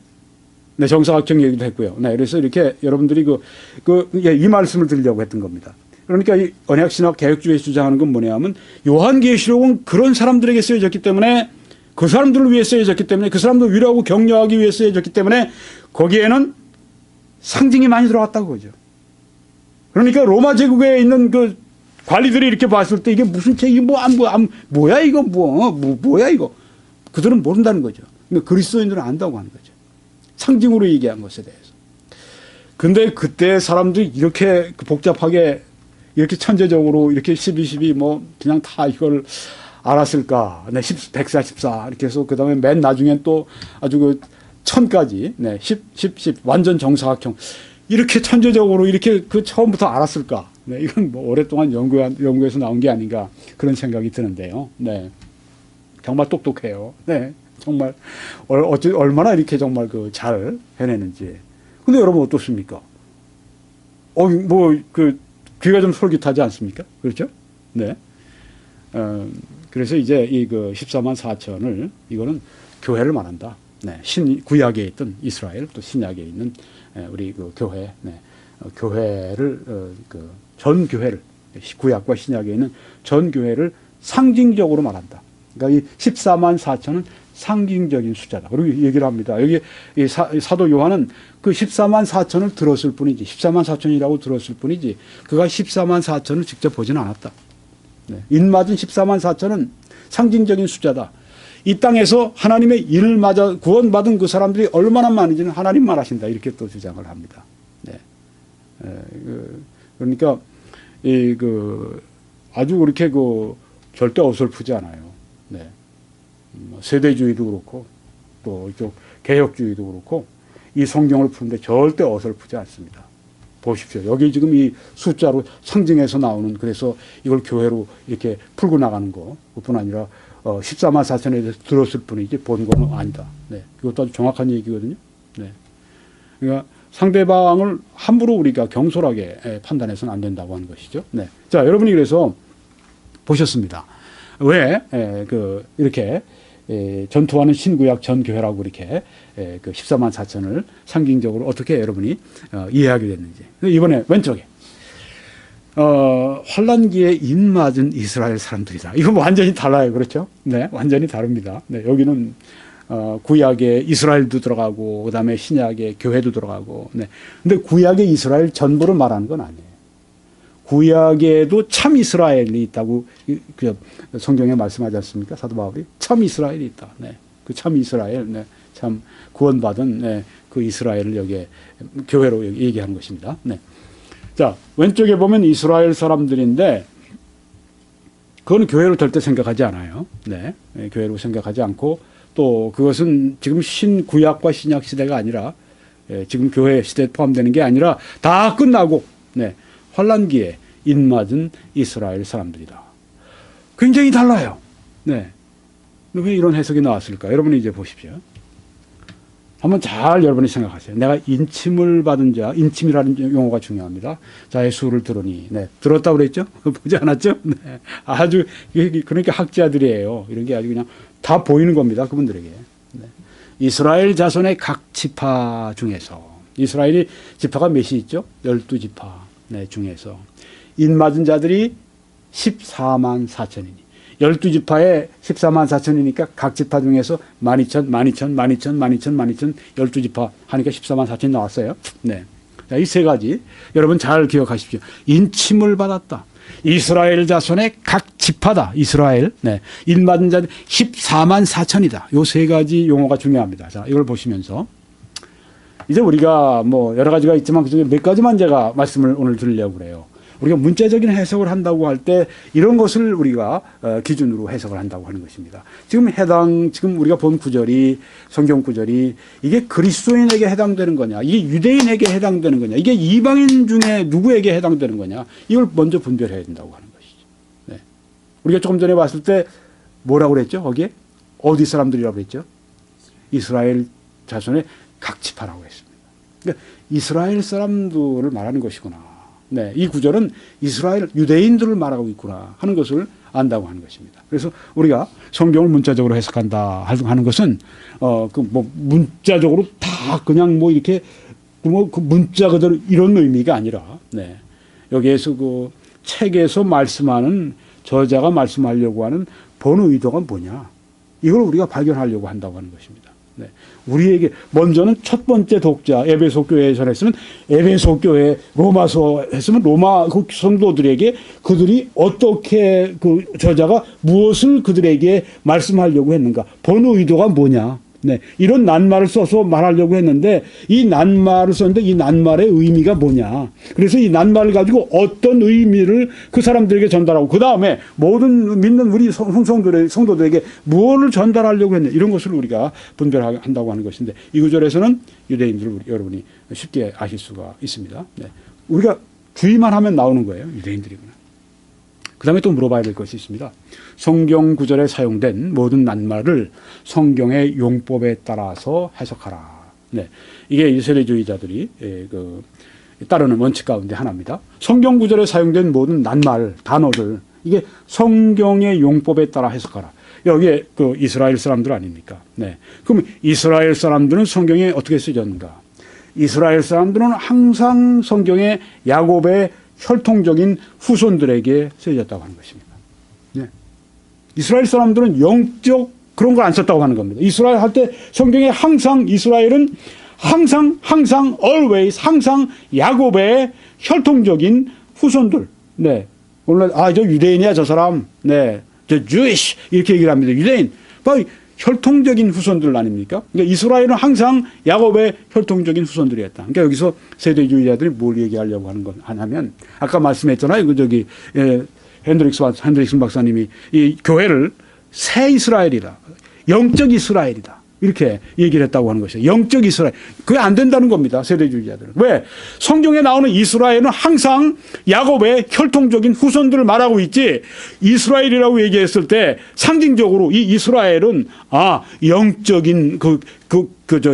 정사각형 얘기도 했고요. 네, 그래서 이렇게 여러분들이 이 말씀을 드리려고 했던 겁니다. 그러니까 이 언약신학 개혁주의에 주장하는 건 뭐냐면 요한계시록은 그런 사람들에게 쓰여졌기 때문에 그 사람들을 위해 쓰여졌기 때문에 그 사람들 위로하고 격려하기 위해 쓰여졌기 때문에 거기에는 상징이 많이 들어갔다고 그러죠. 그러니까 로마 제국에 있는 관리들이 이렇게 봤을 때 이게 무슨 책이 뭐야 이거 뭐야 이거 그들은 모른다는 거죠. 그러니까 그리스도인들은 안다고 하는 거죠. 상징으로 얘기한 것에 대해서. 근데 그때 사람들이 이렇게 복잡하게 이렇게 천재적으로 이렇게 12 그냥 다 이걸 알았을까. 네, 144 이렇게 해서 그 다음에 맨 나중엔 또 아주 1000까지, 네, 10 완전 정사각형 이렇게 천재적으로 이렇게 처음부터 알았을까. 네, 이건 오랫동안 연구에서 나온 게 아닌가 그런 생각이 드는데요. 네, 정말 똑똑해요. 네, 정말 얼마나 이렇게 정말 잘 해내는지. 근데 여러분 어떻습니까? 귀가 좀 솔깃하지 않습니까? 그렇죠? 네. 그래서 이제 14만 4천을 이거는 교회를 말한다. 네. 구약에 있던 이스라엘 또 신약에 있는 우리 교회, 네. 교회를, 전 교회를, 구약과 신약에 있는 전 교회를 상징적으로 말한다. 그러니까 이 14만 4천은 상징적인 숫자다. 그리고 얘기를 합니다. 여기 사도 요한은 14만 4천을 들었을 뿐이지, 14만 4천이라고 들었을 뿐이지, 그가 14만 4천을 직접 보진 않았다. 네. 인맞은 14만 4천은 상징적인 숫자다. 이 땅에서 하나님의 인을 맞아 구원받은 그 사람들이 얼마나 많은지는 하나님만 아신다. 이렇게 또 주장을 합니다. 네. 그러니까, 아주 그렇게 절대 어설프지 않아요. 네. 세대주의도 그렇고 또 이쪽 개혁주의도 그렇고 이 성경을 푸는데 절대 어설프지 않습니다. 보십시오. 여기 지금 이 숫자로 상징해서 나오는 그래서 이걸 교회로 이렇게 풀고 나가는 것뿐 아니라 14만 4천에 대해서 들었을 뿐이지 본 거는 아니다. 네. 이것도 아주 정확한 얘기거든요. 네. 그러니까 상대방을 함부로 우리가 경솔하게 판단해서는 안 된다고 하는 것이죠. 네. 자, 여러분이 그래서 보셨습니다. 왜 이렇게 전투하는 신구약 전교회라고 이렇게 14만 4천을 상징적으로 어떻게 여러분이 이해하게 됐는지. 이번에 왼쪽에 환란기에 인맞은 이스라엘 사람들이다. 이건 완전히 달라요. 그렇죠? 네, 완전히 다릅니다. 네, 여기는 구약에 이스라엘도 들어가고 그다음에 신약에 교회도 들어가고. 네. 근데 구약의 이스라엘 전부를 말하는 건 아니에요. 구약에도 참 이스라엘이 있다고 성경에 말씀하지 않습니까? 사도 바울이 참 이스라엘이 있다. 네. 그 참 이스라엘, 네, 참 구원받은 네, 그 이스라엘을 여기에 교회로 여기 얘기하는 것입니다. 네. 자, 왼쪽에 보면 이스라엘 사람들인데 그거는 교회로 절대 생각하지 않아요. 네, 교회로 생각하지 않고 또 그것은 지금 신구약과 신약 시대가 아니라 지금 교회 시대에 포함되는 게 아니라 다 끝나고 네, 환란기에 인맞은 이스라엘 사람들이다. 굉장히 달라요. 네. 왜 이런 해석이 나왔을까? 여러분이 이제 보십시오. 한번 잘 여러분이 생각하세요. 내가 인침을 받은 자, 인침이라는 용어가 중요합니다. 자의 수를 들으니, 네, 들었다고 그랬죠? 보지 않았죠? 네. 아주, 그러니까 학자들이에요. 이런 게 아주 그냥 다 보이는 겁니다. 그분들에게. 네. 이스라엘 자손의 각 지파 중에서, 이스라엘이 지파가 몇이 있죠? 12지파 네, 중에서. 인맞은 자들이 14만 4천이니. 12지파에 14만 4천이니까 각 지파 중에서 12,000, 12,000, 12,000, 12,000, 12,000, 12지파 하니까 14만 4천이 나왔어요. 네. 이 세 가지 여러분 잘 기억하십시오. 인침을 받았다. 이스라엘 자손의 각 지파다. 이스라엘. 네. 인맞은 자들 14만 4천이다. 요 세 가지 용어가 중요합니다. 자, 이걸 보시면서 이제 우리가 뭐 여러 가지가 있지만 그중에 몇 가지만 제가 말씀을 오늘 드리려고 그래요. 우리가 문자적인 해석을 한다고 할 때 이런 것을 우리가 기준으로 해석을 한다고 하는 것입니다. 지금 우리가 본 구절이 성경 구절이 이게 그리스도인에게 해당되는 거냐, 이게 유대인에게 해당되는 거냐, 이게 이방인 중에 누구에게 해당되는 거냐, 이걸 먼저 분별해야 된다고 하는 것이죠. 네. 우리가 조금 전에 봤을 때 뭐라고 그랬죠? 거기에 어디 사람들이라고 그랬죠? 이스라엘 자손의 각 지파라고 했습니다. 그러니까 이스라엘 사람들을 말하는 것이구나. 네, 이 구절은 이스라엘 유대인들을 말하고 있구나 하는 것을 안다고 하는 것입니다. 그래서 우리가 성경을 문자적으로 해석한다 하는 것은 문자적으로 다 그냥 뭐 이렇게 그 문자 그대로 이런 의미가 아니라 네, 여기에서 그 책에서 말씀하는 저자가 말씀하려고 하는 본 의도가 뭐냐 이걸 우리가 발견하려고 한다고 하는 것입니다. 네. 우리에게 먼저는 첫 번째 독자 에베소 교회에서 했으면 에베소 교회, 로마서 했으면 로마 그 성도들에게 그들이 어떻게 그 저자가 무엇을 그들에게 말씀하려고 했는가, 본 의도가 뭐냐. 네, 이런 낱말을 써서 말하려고 했는데 이 낱말을 썼는데 이 낱말의 의미가 뭐냐. 그래서 이 낱말을 가지고 어떤 의미를 그 사람들에게 전달하고 그 다음에 모든 믿는 우리 성도들에게 무엇을 전달하려고 했냐. 이런 것을 우리가 분별한다고 하는 것인데 이 구절에서는 유대인들을 여러분이 쉽게 아실 수가 있습니다. 네, 우리가 주의만 하면 나오는 거예요. 유대인들이구나. 그 다음에 또 물어봐야 될 것이 있습니다. 성경 구절에 사용된 모든 낱말을 성경의 용법에 따라서 해석하라. 네, 이게 이세례주의자들이 따르는 원칙 가운데 하나입니다. 성경 구절에 사용된 모든 낱말, 단어들, 이게 성경의 용법에 따라 해석하라. 여기에 그 이스라엘 사람들 아닙니까? 네. 그럼 이스라엘 사람들은 성경에 어떻게 쓰였는가? 이스라엘 사람들은 항상 성경의 야곱의 혈통적인 후손들에게 쓰여졌다고 하는 것입니다. 네. 이스라엘 사람들은 영적 그런 걸 안 썼다고 하는 겁니다. 이스라엘 할 때 성경에 항상 이스라엘은 항상 always 항상 야곱의 혈통적인 후손들. 네. 오늘 저 유대인이야 저 사람. 네. 저 Jewish 이렇게 얘기를 합니다. 유대인. 혈통적인 후손들 아닙니까? 그러니까 이스라엘은 항상 야곱의 혈통적인 후손들이었다. 그러니까 여기서 세대주의자들이 뭘 얘기하려고 하냐면 아까 말씀했잖아요. 핸드릭슨 박사님이 이 교회를 새 이스라엘이다. 영적 이스라엘이다. 이렇게 얘기를 했다고 하는 것이죠. 영적 이스라엘. 그게 안 된다는 겁니다. 세대주의자들은. 왜? 성경에 나오는 이스라엘은 항상 야곱의 혈통적인 후손들을 말하고 있지 이스라엘이라고 얘기했을 때 상징적으로 이 이스라엘은 영적인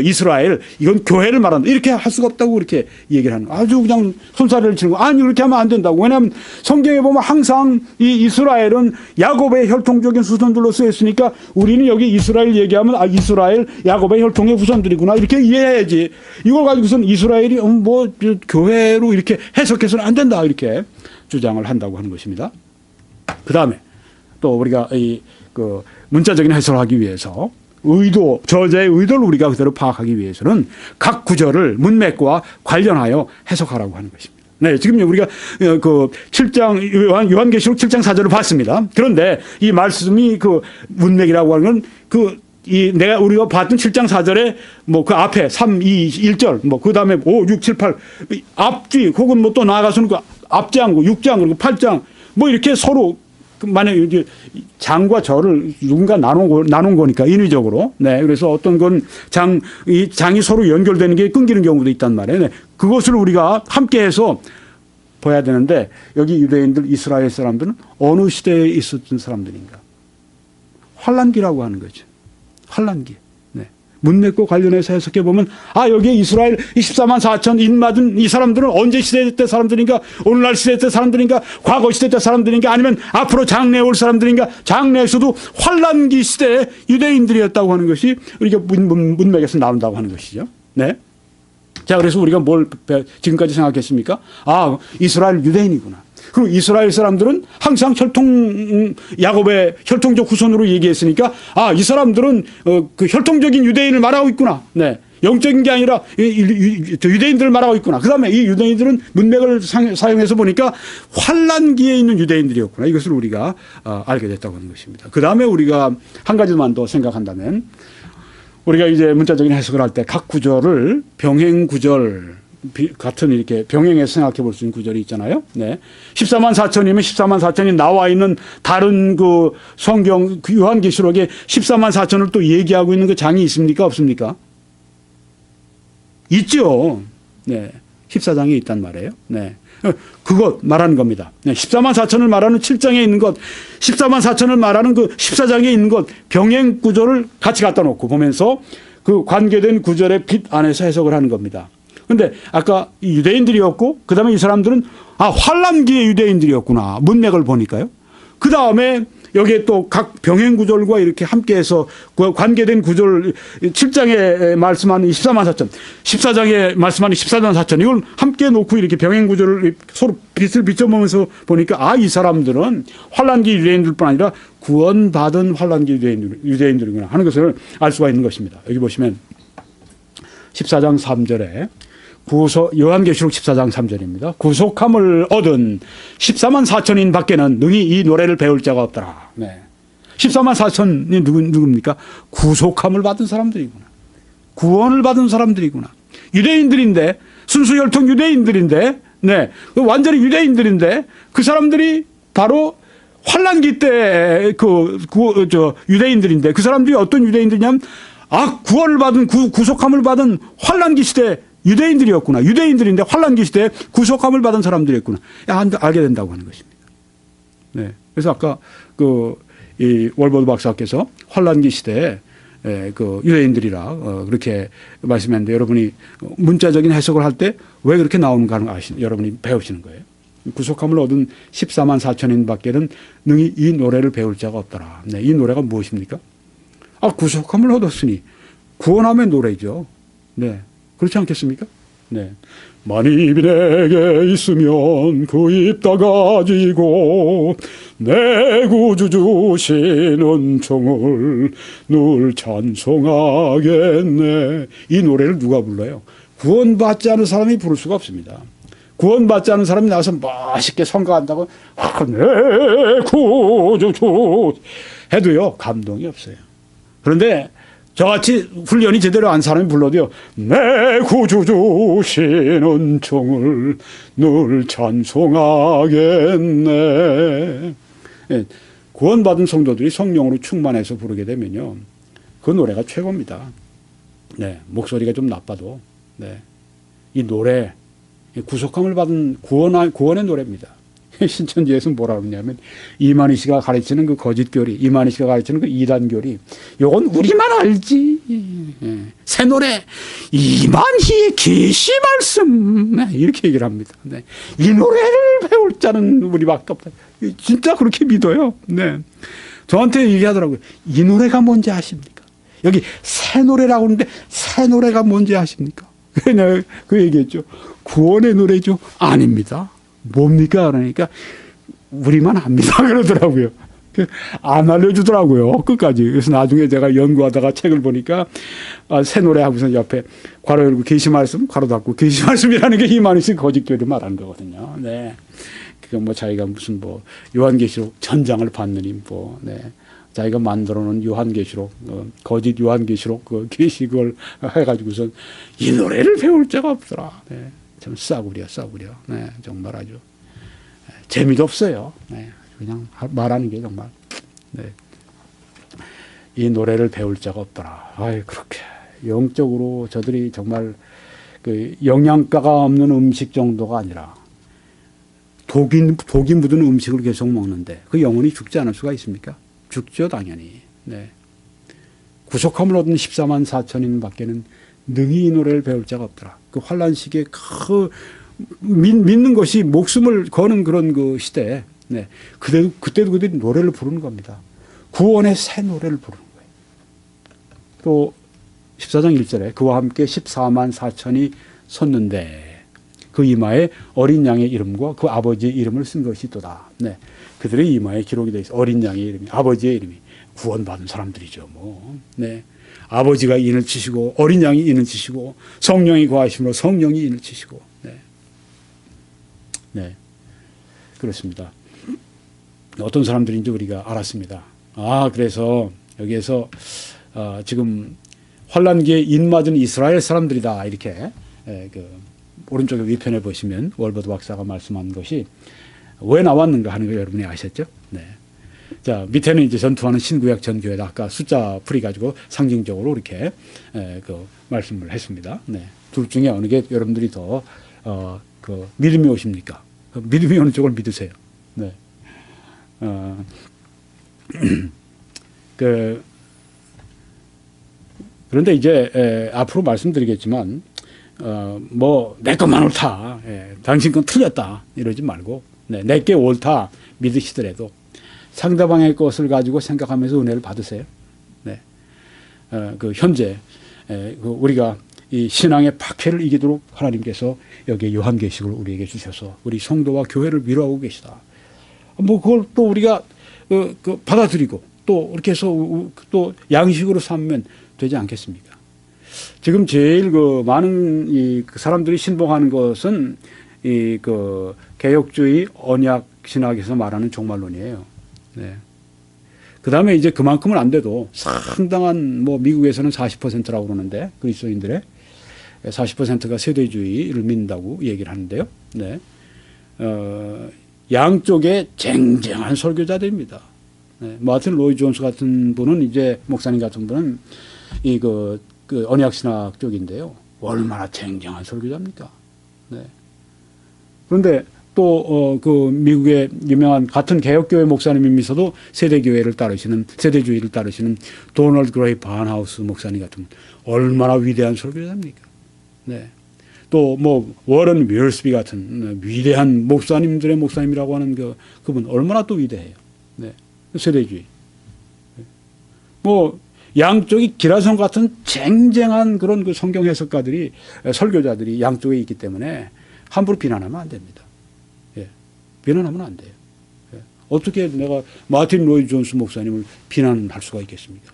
이스라엘 이건 교회를 말한다. 이렇게 할 수가 없다고 이렇게 얘기를 하는 거예요. 아주 그냥 손사래를 치는 거. 아니 이렇게 하면 안 된다고. 왜냐하면 성경에 보면 항상 이 이스라엘은 야곱의 혈통적인 후손들로 쓰였으니까 우리는 여기 이스라엘 얘기하면 이스라엘 야곱의 혈통의 후손들이구나 이렇게 이해해야지. 이걸 가지고서는 이스라엘이 교회로 이렇게 해석해서는 안 된다 이렇게 주장을 한다고 하는 것입니다. 그 다음에 또 우리가 문자적인 해석을 하기 위해서 저자의 의도를 우리가 그대로 파악하기 위해서는 각 구절을 문맥과 관련하여 해석하라고 하는 것입니다. 네, 지금 우리가 7장, 요한계시록 7장 4절을 봤습니다. 그런데 이 말씀이 문맥이라고 하는 건 내가 우리가 봤던 7장 4절에 뭐 그 앞에 3, 2, 1절 뭐 그 다음에 5, 6, 7, 8 앞뒤 혹은 뭐 또 나아가서는 그 앞장, 6장 그리고 8장 뭐 이렇게 서로 만약에 이제 장과 절을 누군가 나눈 거니까 인위적으로. 네. 그래서 어떤 건 이 장이 서로 연결되는 게 끊기는 경우도 있단 말이에요. 네. 그것을 우리가 함께 해서 봐야 되는데 여기 유대인들 이스라엘 사람들은 어느 시대에 있었던 사람들인가? 환란기라고 하는 거죠. 환란기. 네. 문맥과 관련해서 해석해 보면 여기에 이스라엘 14만 4천 인 맞은 이 사람들은 언제 시대 때 사람들인가? 오늘날 시대 때 사람들인가? 과거 시대 때 사람들인가? 아니면 앞으로 장래에 올 사람들인가? 장래에서도 환란기 시대의 유대인들이었다고 하는 것이 우리가 문맥에서 나온다고 하는 것이죠. 네. 자, 그래서 우리가 뭘 지금까지 생각했습니까? 이스라엘 유대인이구나. 그리고 이스라엘 사람들은 항상 야곱의 혈통적 후손으로 얘기했으니까, 이 사람들은 그 혈통적인 유대인을 말하고 있구나. 네. 영적인 게 아니라 유대인들을 말하고 있구나. 그 다음에 이 유대인들은 문맥을 사용해서 보니까 환란기에 있는 유대인들이었구나. 이것을 우리가 알게 됐다고 하는 것입니다. 그 다음에 우리가 한 가지만 더 생각한다면, 우리가 이제 문자적인 해석을 할 때 각 구절을 병행 구절 같은 이렇게 병행해서 생각해 볼 수 있는 구절이 있잖아요. 네. 14만 4천이면 14만 4천이 나와 있는 다른 그 성경 그 요한계시록에 14만 4천을 또 얘기하고 있는 그 장이 있습니까? 없습니까? 있죠. 네. 14장에 있단 말이에요. 네. 그것 말하는 겁니다. 14만 4천을 말하는 7장에 있는 것, 14만 4천을 말하는 그 14장에 있는 것, 병행 구절을 같이 갖다 놓고 보면서 그 관계된 구절의 빛 안에서 해석을 하는 겁니다. 그런데 아까 유대인들이었고 그 다음에 이 사람들은 환란기의 유대인들이었구나. 문맥을 보니까요. 그 다음에 여기에 또 각 병행 구절과 이렇게 함께해서 관계된 구절 7장에 말씀하는 14만 4천, 14장에 말씀하는 14만 4천 이걸 함께 놓고 이렇게 병행 구절을 서로 빛을 비춰보면서 보니까 이 사람들은 환란기 유대인들뿐 아니라 구원받은 환란기 유대인들이구나 하는 것을 알 수가 있는 것입니다. 여기 보시면 14장 3절에 요한계시록 14장 3절입니다. 구속함을 얻은 14만 4천인 밖에는 능히 이 노래를 배울 자가 없더라. 네. 14만 4천이 누굽니까? 구속함을 받은 사람들이구나. 구원을 받은 사람들이구나. 유대인들인데, 순수 혈통 유대인들인데, 네. 완전히 유대인들인데, 그 사람들이 바로 환란기 때 유대인들인데, 그 사람들이 어떤 유대인들이냐면, 구원을 받은, 구속함을 받은 환란기 시대 유대인들이었구나. 유대인들인데 환란기 시대에 구속함을 받은 사람들이었구나. 알게 된다고 하는 것입니다. 네. 그래서 아까 이 월버드 박사께서 환란기 시대에 그 유대인들이라 그렇게 말씀했는데 여러분이 문자적인 해석을 할 때 왜 그렇게 나오는가 여러분이 배우시는 거예요. 구속함을 얻은 14만 4천인 밖에는 능히 이 노래를 배울 자가 없더라. 네. 이 노래가 무엇입니까? 구속함을 얻었으니 구원함의 노래죠. 네. 그렇지 않겠습니까? 네. 만입이 내게 있으면 그 입 다 가지고 내 구주 주시는 종을 늘 찬송하겠네. 이 노래를 누가 불러요? 구원받지 않은 사람이 부를 수가 없습니다. 구원받지 않은 사람이 나와서 멋있게 선거한다고 내 구주 주 해도요 감동이 없어요. 그런데 저같이 훈련이 제대로 안 사람이 불러도요. 내 구주 주시는 종을 늘 찬송하겠네. 예, 구원받은 성도들이 성령으로 충만해서 부르게 되면요. 그 노래가 최고입니다. 네, 목소리가 좀 나빠도 네, 이 노래 구속함을 받은 구원의 노래입니다. 신천지에서 뭐라 그러냐면 이만희 씨가 가르치는 그 거짓교리, 이만희 씨가 가르치는 그 이단교리, 요건 우리만 알지. 새 노래 이만희의 계시 말씀 이렇게 얘기를 합니다. 네. 이 노래를 배울 자는 우리밖에 없다. 진짜 그렇게 믿어요. 네. 저한테 얘기하더라고요. 이 노래가 뭔지 아십니까? 여기 새 노래라고 하는데 새 노래가 뭔지 아십니까? 내가 그 얘기했죠. 구원의 노래죠. 아닙니다. 뭡니까? 그러니까 우리만 압니다. 그러더라고요. 안 알려주더라고요. 끝까지. 그래서 나중에 제가 연구하다가 책을 보니까 새 노래 하고서 옆에 괄호 열고 계시 말씀, 괄호 닫고 계시 말씀이라는 게 이만희 씨 거짓교를 말하는 거거든요. 네. 그게 뭐 자기가 무슨 요한계시록 전장을 받느니 네. 자기가 만들어 놓은 요한계시록, 거짓 요한계시록 그 계시글 해가지고선 이 노래를 배울 자가 없더라. 네, 참 싸구려. 네, 정말 아주 재미도 없어요. 네, 그냥 말하는 게 정말. 네. 이 노래를 배울 자가 없더라. 아이, 그렇게 영적으로 저들이 정말 그 영양가가 없는 음식 정도가 아니라 독이 묻은 음식을 계속 먹는데 그 영혼이 죽지 않을 수가 있습니까? 죽죠, 당연히. 네. 구속함을 얻은 14만 4천인 밖에는 능히 이 노래를 배울 자가 없더라. 그 환란 시기에 그 믿는 것이 목숨을 거는 그런 그 시대에, 네. 그때도 그들이 노래를 부르는 겁니다. 구원의 새 노래를 부르는 거예요. 또 14장 1절에 그와 함께 14만 4천이 섰는데 그 이마에 어린 양의 이름과 그 아버지의 이름을 쓴 것이 또다. 네. 그들의 이마에 기록이 되어 있어. 어린 양의 이름이, 아버지의 이름이. 구원받은 사람들이죠, 뭐. 네. 아버지가 인을 치시고, 어린 양이 인을 치시고, 성령이 거하심으로 성령이 인을 치시고, 네. 네. 그렇습니다. 어떤 사람들인지 우리가 알았습니다. 아, 그래서 여기에서, 지금 환란기에 인 맞은 이스라엘 사람들이다. 이렇게, 그, 오른쪽에 위편에 보시면 월버드 박사가 말씀한 것이 왜 나왔는가 하는 걸 여러분이 아셨죠? 네. 자, 밑에는 이제 전투하는 신구약 전교회다. 아까 숫자 풀이가지고 상징적으로 이렇게, 그, 말씀을 했습니다. 네. 둘 중에 어느 게 여러분들이 더, 그, 믿음이 오십니까? 믿음이 오는 쪽을 믿으세요. 네. 그런데 이제, 앞으로 말씀드리겠지만, 내 것만 옳다. 당신 건 틀렸다. 이러지 말고, 네, 내게 옳다. 믿으시더라도 상대방의 것을 가지고 생각하면서 은혜를 받으세요. 네. 그 현재, 우리가 이 신앙의 박해를 이기도록 하나님께서 여기에 요한계시록을 우리에게 주셔서 우리 성도와 교회를 위로하고 계시다. 뭐 그걸 또 우리가 받아들이고 또 이렇게 해서 또 양식으로 삼으면 되지 않겠습니까? 지금 제일 그 많은 그 사람들이 신봉하는 것은 그 개혁주의 언약 신학에서 말하는 종말론이에요. 네. 그 다음에 이제 그만큼은 안 돼도 상당한 뭐 미국에서는 40%라고 그러는데 그리스도인들의 40%가 세대주의를 믿는다고 얘기를 하는데요. 네. 양쪽에 쟁쟁한 설교자들입니다. 네. 마틴 로이 존스 같은 분은 이제 목사님 같은 분은 그 언약신학 쪽인데요. 얼마나 쟁쟁한 설교자입니까? 네. 그런데 또, 그 미국의 유명한 같은 개혁교회 목사님이면서도 세대주의를 따르시는 도널드 그레이 반하우스 목사님 같은 얼마나 위대한 설교자입니까? 네. 또 뭐 워런 윌스비 같은 위대한 목사님들의 목사님이라고 하는 그분 얼마나 또 위대해요. 네. 세대주의. 뭐 양쪽이 기라성 같은 쟁쟁한 그런 그 성경 해석가들이 설교자들이 양쪽에 있기 때문에 함부로 비난하면 안 됩니다. 예. 비난하면 안 돼요. 예. 어떻게 내가 마틴 로이 존스 목사님을 비난할 수가 있겠습니까?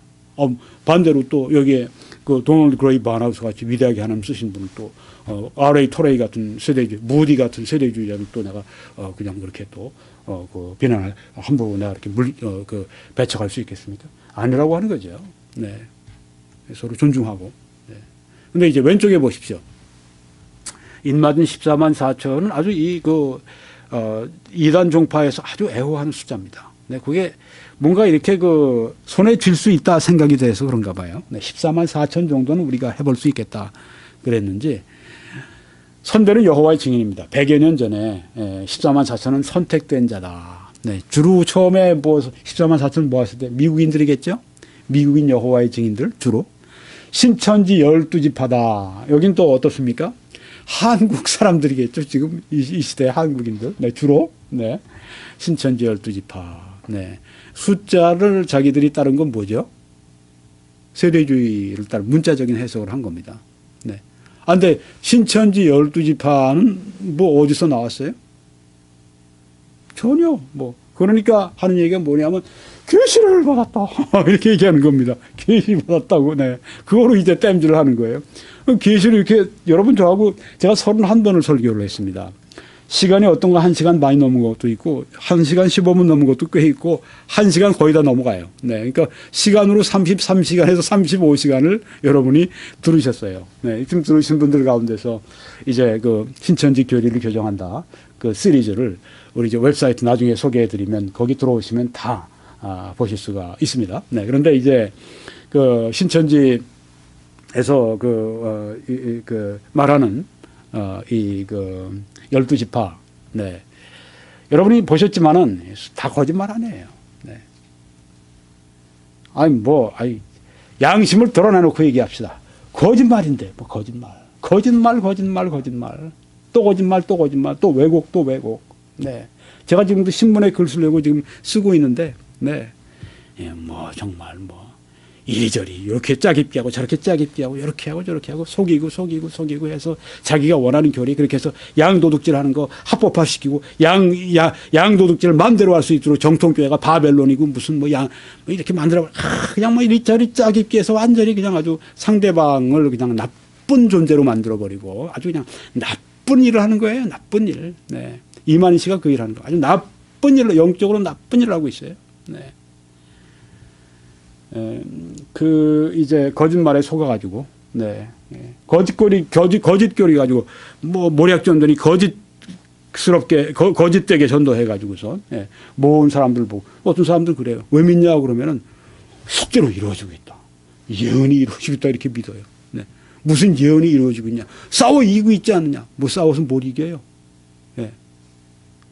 반대로 또 여기에 그 도널드 그레이 바나우스 같이 위대하게 하나님 쓰신 분은 또 R.A. 토레이 같은 세대주의, 무디 같은 세대주의자를 또 내가 그냥 그렇게 또 그 비난을 함부로 내가 이렇게 배척할 수 있겠습니까? 아니라고 하는 거죠. 네. 서로 존중하고. 네. 근데 이제 왼쪽에 보십시오. 인맞은 14만 4천은 아주 이단 종파에서 아주 애호하는 숫자입니다. 네. 그게 뭔가 이렇게 손에 쥘 수 있다 생각이 돼서 그런가 봐요. 네. 14만 4천 정도는 우리가 해볼 수 있겠다 그랬는지, 선대는 여호와의 증인입니다. 100여 년 전에 14만 4천은 선택된 자다. 네. 주로 처음에 14만 4천은 뭐 했을 때 미국인들이겠죠? 미국인 여호와의 증인들 주로. 신천지 12지파다. 여긴 또 어떻습니까? 한국 사람들이겠죠. 지금 이 시대의 한국인들. 네, 주로. 네. 신천지 12지파. 네. 숫자를 자기들이 따른 건 뭐죠? 세대주의를 따른 문자적인 해석을 한 겁니다. 네. 근데 신천지 12지파는 뭐 어디서 나왔어요? 전혀. 그러니까 하는 얘기가 뭐냐면 계시를 받았다. 이렇게 얘기하는 겁니다. 계시 받았다고. 네. 그거로 이제 땜질을 하는 거예요. 계시를 이렇게 여러분 저하고 제가 31번을 설교를 했습니다. 시간이 어떤 거 1시간 많이 넘은 것도 있고 1시간 15분 넘은 것도 꽤 있고 1시간 거의 다 넘어가요. 네. 그러니까 시간으로 33시간에서 35시간을 여러분이 들으셨어요. 네. 지금 들으신 분들 가운데서 이제 그 신천지 교리를 교정한다. 그 시리즈를 우리 이제 웹사이트 나중에 소개해 드리면 거기 들어오시면 다 보실 수가 있습니다. 네. 그런데 이제 그 신천지에서 그 말하는 그 12지파. 네. 여러분이 보셨지만은 다 거짓말 아니에요. 네. 양심을 드러내놓고 얘기합시다. 거짓말인데, 뭐 거짓말. 거짓말. 또 거짓말, 또 왜곡. 네. 제가 지금도 신문에 글 쓰려고 지금 쓰고 있는데, 네. 예, 뭐, 정말 이리저리 이렇게 짜깁기 하고 저렇게 짜깁기 하고 이렇게 하고 저렇게 하고 속이고 해서 자기가 원하는 교리 그렇게 해서 양도둑질 하는 거 합법화시키고 양도둑질을 마음대로 할 수 있도록 정통교회가 바벨론이고 무슨 이렇게 만들어 그냥 이리저리 짜깁기 해서 완전히 그냥 아주 상대방을 그냥 나쁜 존재로 만들어버리고 아주 그냥 나쁜 일을 하는 거예요. 나쁜 일. 네. 이만희 씨가 그 일 하는 거. 아주 나쁜 일로 영적으로 나쁜 일을 하고 있어요. 네. 이제 거짓말에 속아가지고, 네. 거짓교리 가지고, 모략전들이 거짓스럽게, 거짓되게 전도해가지고서, 예. 모은 사람들 보고, 어떤 사람들 그래요. 왜 믿냐고 그러면은, 속죄로 이루어지고 있다. 예언이 이루어지고 있다. 이렇게 믿어요. 네. 무슨 예언이 이루어지고 있냐. 싸워 이기고 있지 않느냐. 싸워서 못 이겨요. 예.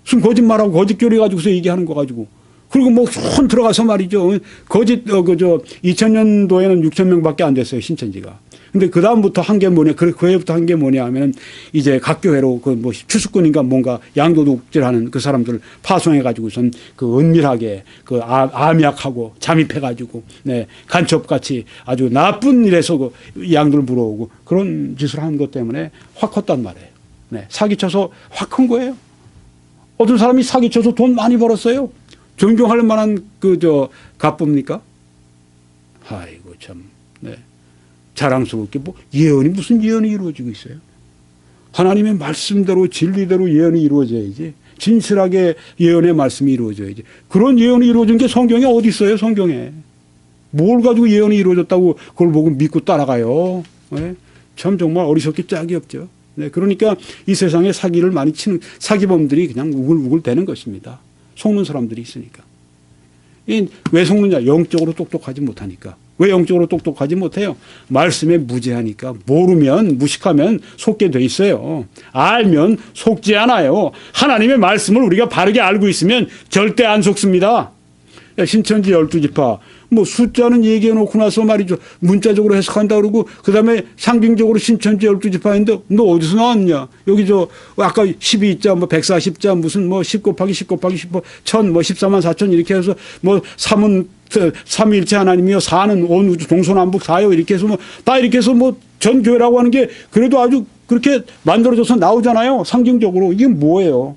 무슨 거짓말하고 거짓교리 가지고서 얘기하는 거 가지고. 그리고 손 들어가서 말이죠. 2000년도에는 6,000명밖에 안 됐어요. 신천지가. 근데 그다음부터 한 게 뭐냐. 그 해부터 한 게 뭐냐 하면은 이제 각 교회로 추수꾼인가 뭔가 양도둑질 하는 그 사람들을 파송해가지고선 은밀하게 암약하고 잠입해가지고, 네. 간첩같이 아주 나쁜 일에서 양들을 물어오고 그런 짓을 한 것 때문에 확 컸단 말이에요. 네. 사기쳐서 확 큰 거예요. 어떤 사람이 사기쳐서 돈 많이 벌었어요. 존경할 만한 갑부입니까? 아이고 참, 네. 자랑스럽게 무슨 예언이 이루어지고 있어요? 하나님의 말씀대로 진리대로 예언이 이루어져야지. 진실하게 예언의 말씀이 이루어져야지. 그런 예언이 이루어진 게 성경에 어디 있어요? 성경에. 뭘 가지고 예언이 이루어졌다고 그걸 보고 믿고 따라가요? 네? 참 정말 어리석기 짝이 없죠. 네. 그러니까 이 세상에 사기를 많이 치는 사기범들이 그냥 우글우글 대는 것입니다. 속는 사람들이 있으니까. 왜 속느냐? 영적으로 똑똑하지 못하니까. 왜 영적으로 똑똑하지 못해요? 말씀에 무죄하니까. 모르면 무식하면 속게 돼 있어요. 알면 속지 않아요. 하나님의 말씀을 우리가 바르게 알고 있으면 절대 안 속습니다. 신천지 12지파 숫자는 얘기해 놓고 나서 말이죠. 문자적으로 해석한다 그러고 그다음에 상징적으로 신천지 12지파인데 너 어디서 나왔냐? 여기 아까 12자 140자 무슨 10 곱하기 10 곱하기 10 1000 14만 4천 이렇게 해서 3은 삼위일체 하나님이요 4는 온 우주 동서남북 4요 이렇게 해서 다 이렇게 해서 전 교회라고 하는 게 그래도 아주 그렇게 만들어져서 나오잖아요. 상징적으로. 이게 뭐예요?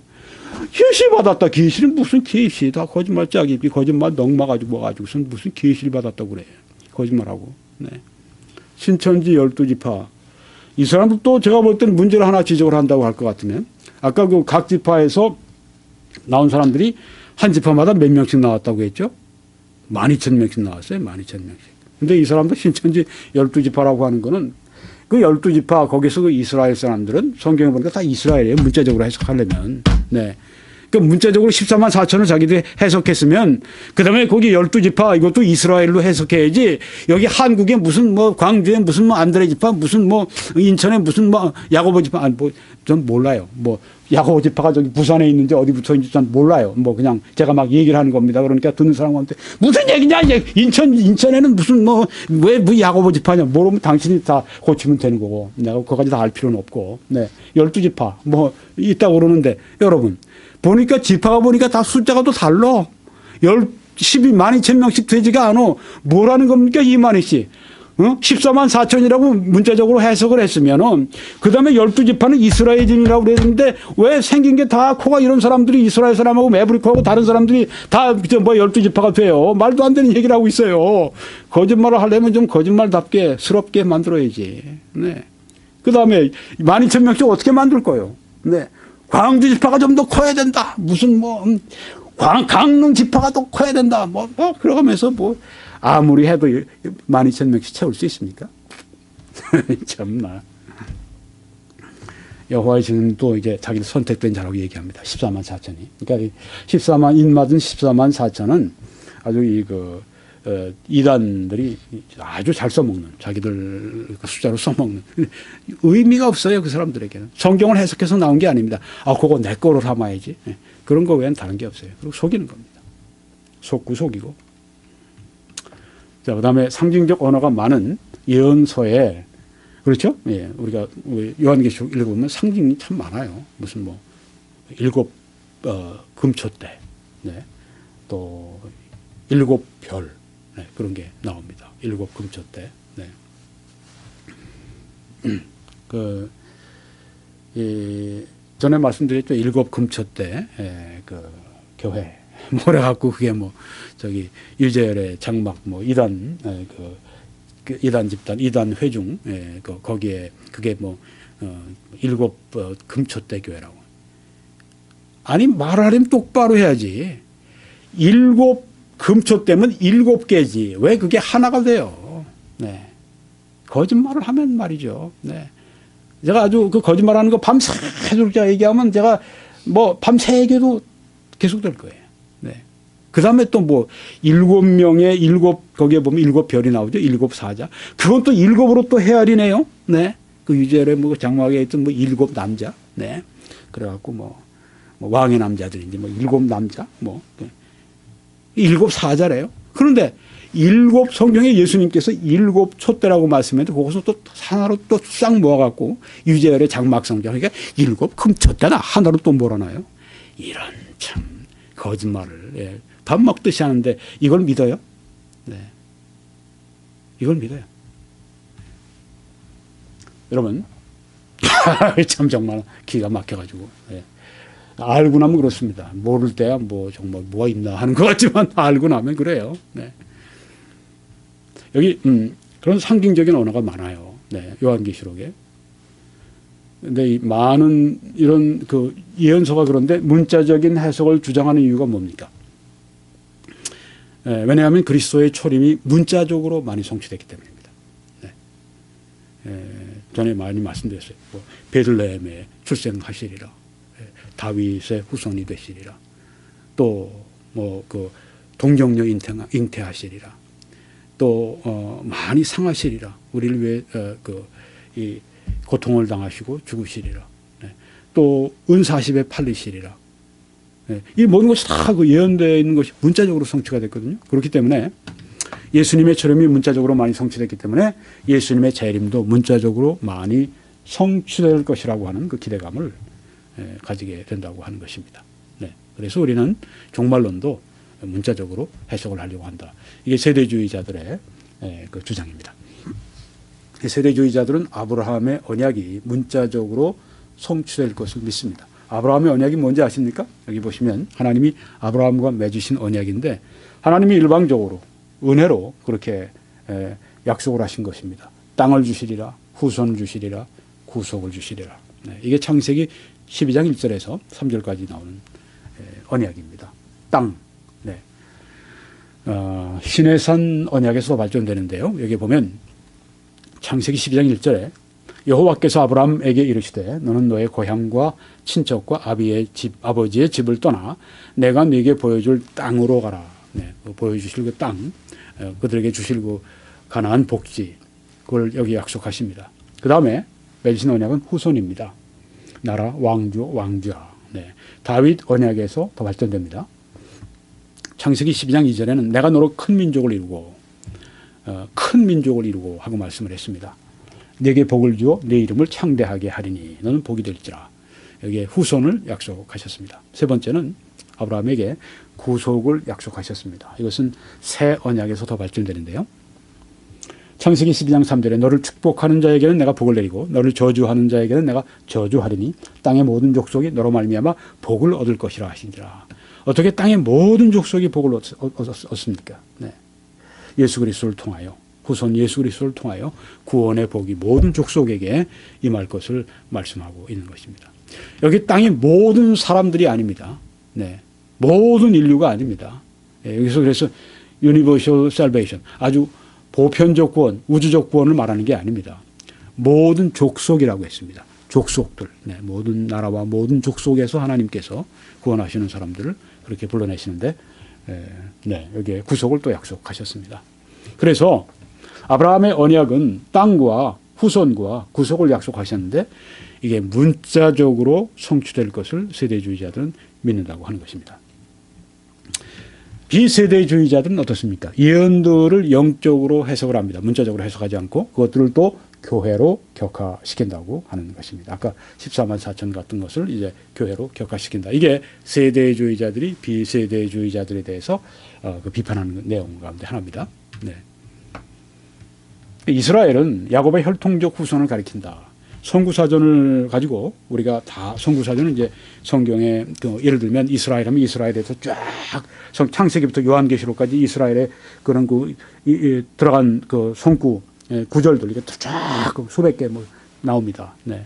계시 받았다. 계시는 무슨 계시? 다 거짓말 짜깁기, 거짓말 넉마가지고 와가지고선 무슨 계시를 받았다고 그래. 거짓말하고. 네. 신천지 12지파. 이 사람들도 제가 볼 때는 문제를 하나 지적을 한다고 할 것 같으면 아까 각 지파에서 나온 사람들이 한 지파마다 몇 명씩 나왔다고 했죠? 12,000명씩 나왔어요. 12,000명씩. 근데 이 사람도 신천지 12지파라고 하는 거는 그 12지파 거기서 그 이스라엘 사람들은 성경에 보니까 다 이스라엘이에요. 문자적으로 해석하려면. 네. 그 문자적으로 14만 4천을 자기들이 해석했으면 그다음에 거기 12지파 이것도 이스라엘로 해석해야지 여기 한국에 무슨 광주에 무슨 안드레 지파 무슨 인천에 무슨 야고보 지파 전 몰라요. 야고보 지파가 저기 부산에 있는지 어디부터인지 전 몰라요. 그냥 제가 막 얘기를 하는 겁니다. 그러니까 듣는 사람한테 무슨 얘기냐 인천에는 무슨 왜 야고보 지파냐 모르면 당신이 다 고치면 되는 거고 내가 그거까지 다 알 필요는 없고. 네. 12지파 있다고 그러는데 여러분 보니까 지파가 보니까 다 숫자가 또 달라. 12,000명씩 되지가 않아. 뭐라는 겁니까? 2만이씩. 14만 4천이라고 문자적으로 해석을 했으면은 그 다음에 12지파는 이스라엘인이라고 그랬는데 왜 생긴 게 다 코가 이런 사람들이 이스라엘 사람하고 매브리코하고 다른 사람들이 다 12지파가 돼요. 말도 안 되는 얘기를 하고 있어요. 거짓말을 하려면 좀 거짓말답게 스럽게 만들어야지. 네. 그 다음에 12,000명씩 어떻게 만들 거예요? 네. 광주 지파가 좀 더 커야 된다. 무슨 뭐 강릉 지파가 더 커야 된다. 그러면서 아무리 해도 12,000명씩 채울 수 있습니까? 참나. 여호와의 증인도 이제 자기를 선택된 자라고 얘기합니다. 14만 4천이. 그러니까 14만 인맞은 14만 4천은 아주 이단들이 아주 잘 써먹는, 자기들 숫자로 써먹는. 의미가 없어요, 그 사람들에게는. 성경을 해석해서 나온 게 아닙니다. 그거 내 거로 삼아야지. 그런 거 외에는 다른 게 없어요. 그리고 속이는 겁니다. 속고 속이고. 자, 그 다음에 상징적 언어가 많은 예언서에, 그렇죠? 예, 우리가 요한계시록 읽어보면 상징이 참 많아요. 무슨 7 금초대, 네. 또 7 별, 네, 그런 게 나옵니다. 7 금초대. 네. 전에 말씀드렸죠. 7 금초대, 교회. 뭐래 갖고 그게 유재열의 장막, 이단, 이단 집단, 이단 회중, 거기에 그게 7 금초대 교회라고. 아니, 말하려면 똑바로 해야지. 7 금초대면 7개지. 왜 그게 하나가 돼요? 네. 거짓말을 하면 말이죠. 네. 제가 아주 그 거짓말하는 거 밤새도록 얘기하면 제가 밤새 얘기도 계속 될 거예요. 네. 그 다음에 또 7명의 거기에 보면 7 별이 나오죠. 7 사자. 그건 또 7으로 또 헤아리네요. 네. 그 유재열의 장막에 있던 7 남자. 네. 그래갖고 왕의 남자들인지 7 남자. 7 사자래요. 그런데 7 성경에 예수님께서 7 촛대라고 말씀했는데 그것을 또 하나로 또 싹 모아갖고 유재열의 장막 성경. 그러니까 7 금초대다. 하나로 또 몰아놔요. 이런 참 거짓말을. 예. 밥 먹듯이 하는데 이걸 믿어요? 네. 이걸 믿어요. 여러분, 참 정말 기가 막혀가지고. 예. 알고 나면 그렇습니다. 모를 때야 정말 뭐가 있나 하는 것 같지만 알고 나면 그래요. 네. 여기 그런 상징적인 언어가 많아요. 네. 요한계시록에. 근데 이 많은 이런 예언서가 그런데 문자적인 해석을 주장하는 이유가 뭡니까? 왜냐하면 그리스도의 초림이 문자적으로 많이 성취됐기 때문입니다. 네. 전에 많이 말씀드렸어요. 베들레헴에 출생하시리라. 다윗의 후손이 되시리라. 또 동정녀 잉태하시리라. 또 많이 상하시리라. 우리를 위해 이 고통을 당하시고 죽으시리라. 네. 또 은사십에 팔리시리라. 네. 이 모든 것이 다 예언되어 있는 것이 문자적으로 성취가 됐거든요. 그렇기 때문에 예수님의 초림이 문자적으로 많이 성취됐기 때문에 예수님의 재림도 문자적으로 많이 성취될 것이라고 하는 그 기대감을 가지게 된다고 하는 것입니다. 네. 그래서 우리는 종말론도 문자적으로 해석을 하려고 한다. 이게 세대주의자들의 그 주장입니다. 세대주의자들은 아브라함의 언약이 문자적으로 성취될 것을 믿습니다. 아브라함의 언약이 뭔지 아십니까? 여기 보시면 하나님이 아브라함과 맺으신 언약인데 하나님이 일방적으로 은혜로 그렇게 약속을 하신 것입니다. 땅을 주시리라, 후손을 주시리라, 구속을 주시리라. 네, 이게 창세기 12장 1절에서 3절까지 나오는 언약입니다. 땅. 네. 시내산 언약에서 발전되는데요. 여기 보면 창세기 12장 1절에 여호와께서 아브라함에게 이르시되 너는 너의 고향과 친척과 아버지의 집을 떠나 내가 네게 보여줄 땅으로 가라. 네, 보여주실 그 땅, 그들에게 주실 그 가나안 복지, 그걸 여기 약속하십니다. 그 다음에 맺으신 언약은 후손입니다. 나라, 왕주, 왕좌. 네, 다윗 언약에서 더 발전됩니다. 창세기 12장 2절에는 내가 너로 큰 민족을 이루고 하고 말씀을 했습니다. 네게 복을 주어 네 이름을 창대하게 하리니 너는 복이 될지라. 여기에 후손을 약속하셨습니다. 세 번째는 아브라함에게 구속을 약속하셨습니다. 이것은 새 언약에서 더 발전되는데요. 창세기 12장 3절에 너를 축복하는 자에게는 내가 복을 내리고 너를 저주하는 자에게는 내가 저주하리니 땅의 모든 족속이 너로 말미암아 복을 얻을 것이라 하시니라. 어떻게 땅의 모든 족속이 복을 얻습니까? 네. 예수 그리스도를 통하여, 후손 예수 그리스도를 통하여 구원의 복이 모든 족속에게 임할 것을 말씀하고 있는 것입니다. 여기 땅의 모든 사람들이 아닙니다. 네. 모든 인류가 아닙니다. 예, 여기서 그래서 universal salvation, 아주 보편적 구원, 우주적 구원을 말하는 게 아닙니다. 모든 족속이라고 했습니다. 족속들, 네, 모든 나라와 모든 족속에서 하나님께서 구원하시는 사람들을 그렇게 불러내시는데, 네, 여기에 구속을 또 약속하셨습니다. 그래서 아브라함의 언약은 땅과 후손과 구속을 약속하셨는데 이게 문자적으로 성취될 것을 세대주의자들은 믿는다고 하는 것입니다. 비세대주의자들은 어떻습니까? 예언들을 영적으로 해석을 합니다. 문자적으로 해석하지 않고 그것들을 또 교회로 격화시킨다고 하는 것입니다. 아까 14만 4천 같은 것을 이제 교회로 격화시킨다. 이게 세대주의자들이 비세대주의자들에 대해서 비판하는 내용 가운데 하나입니다. 네. 이스라엘은 야곱의 혈통적 후손을 가리킨다. 선구사전을 가지고 우리가 다 선구사전은 이제 성경에 예를 들면 이스라엘 하면 이스라엘에서 쫙 창세기부터 요한계시록까지 이스라엘의 그런 들어간 그 son구 구절들 이게 쫙 수백 개 뭐 나옵니다. 네.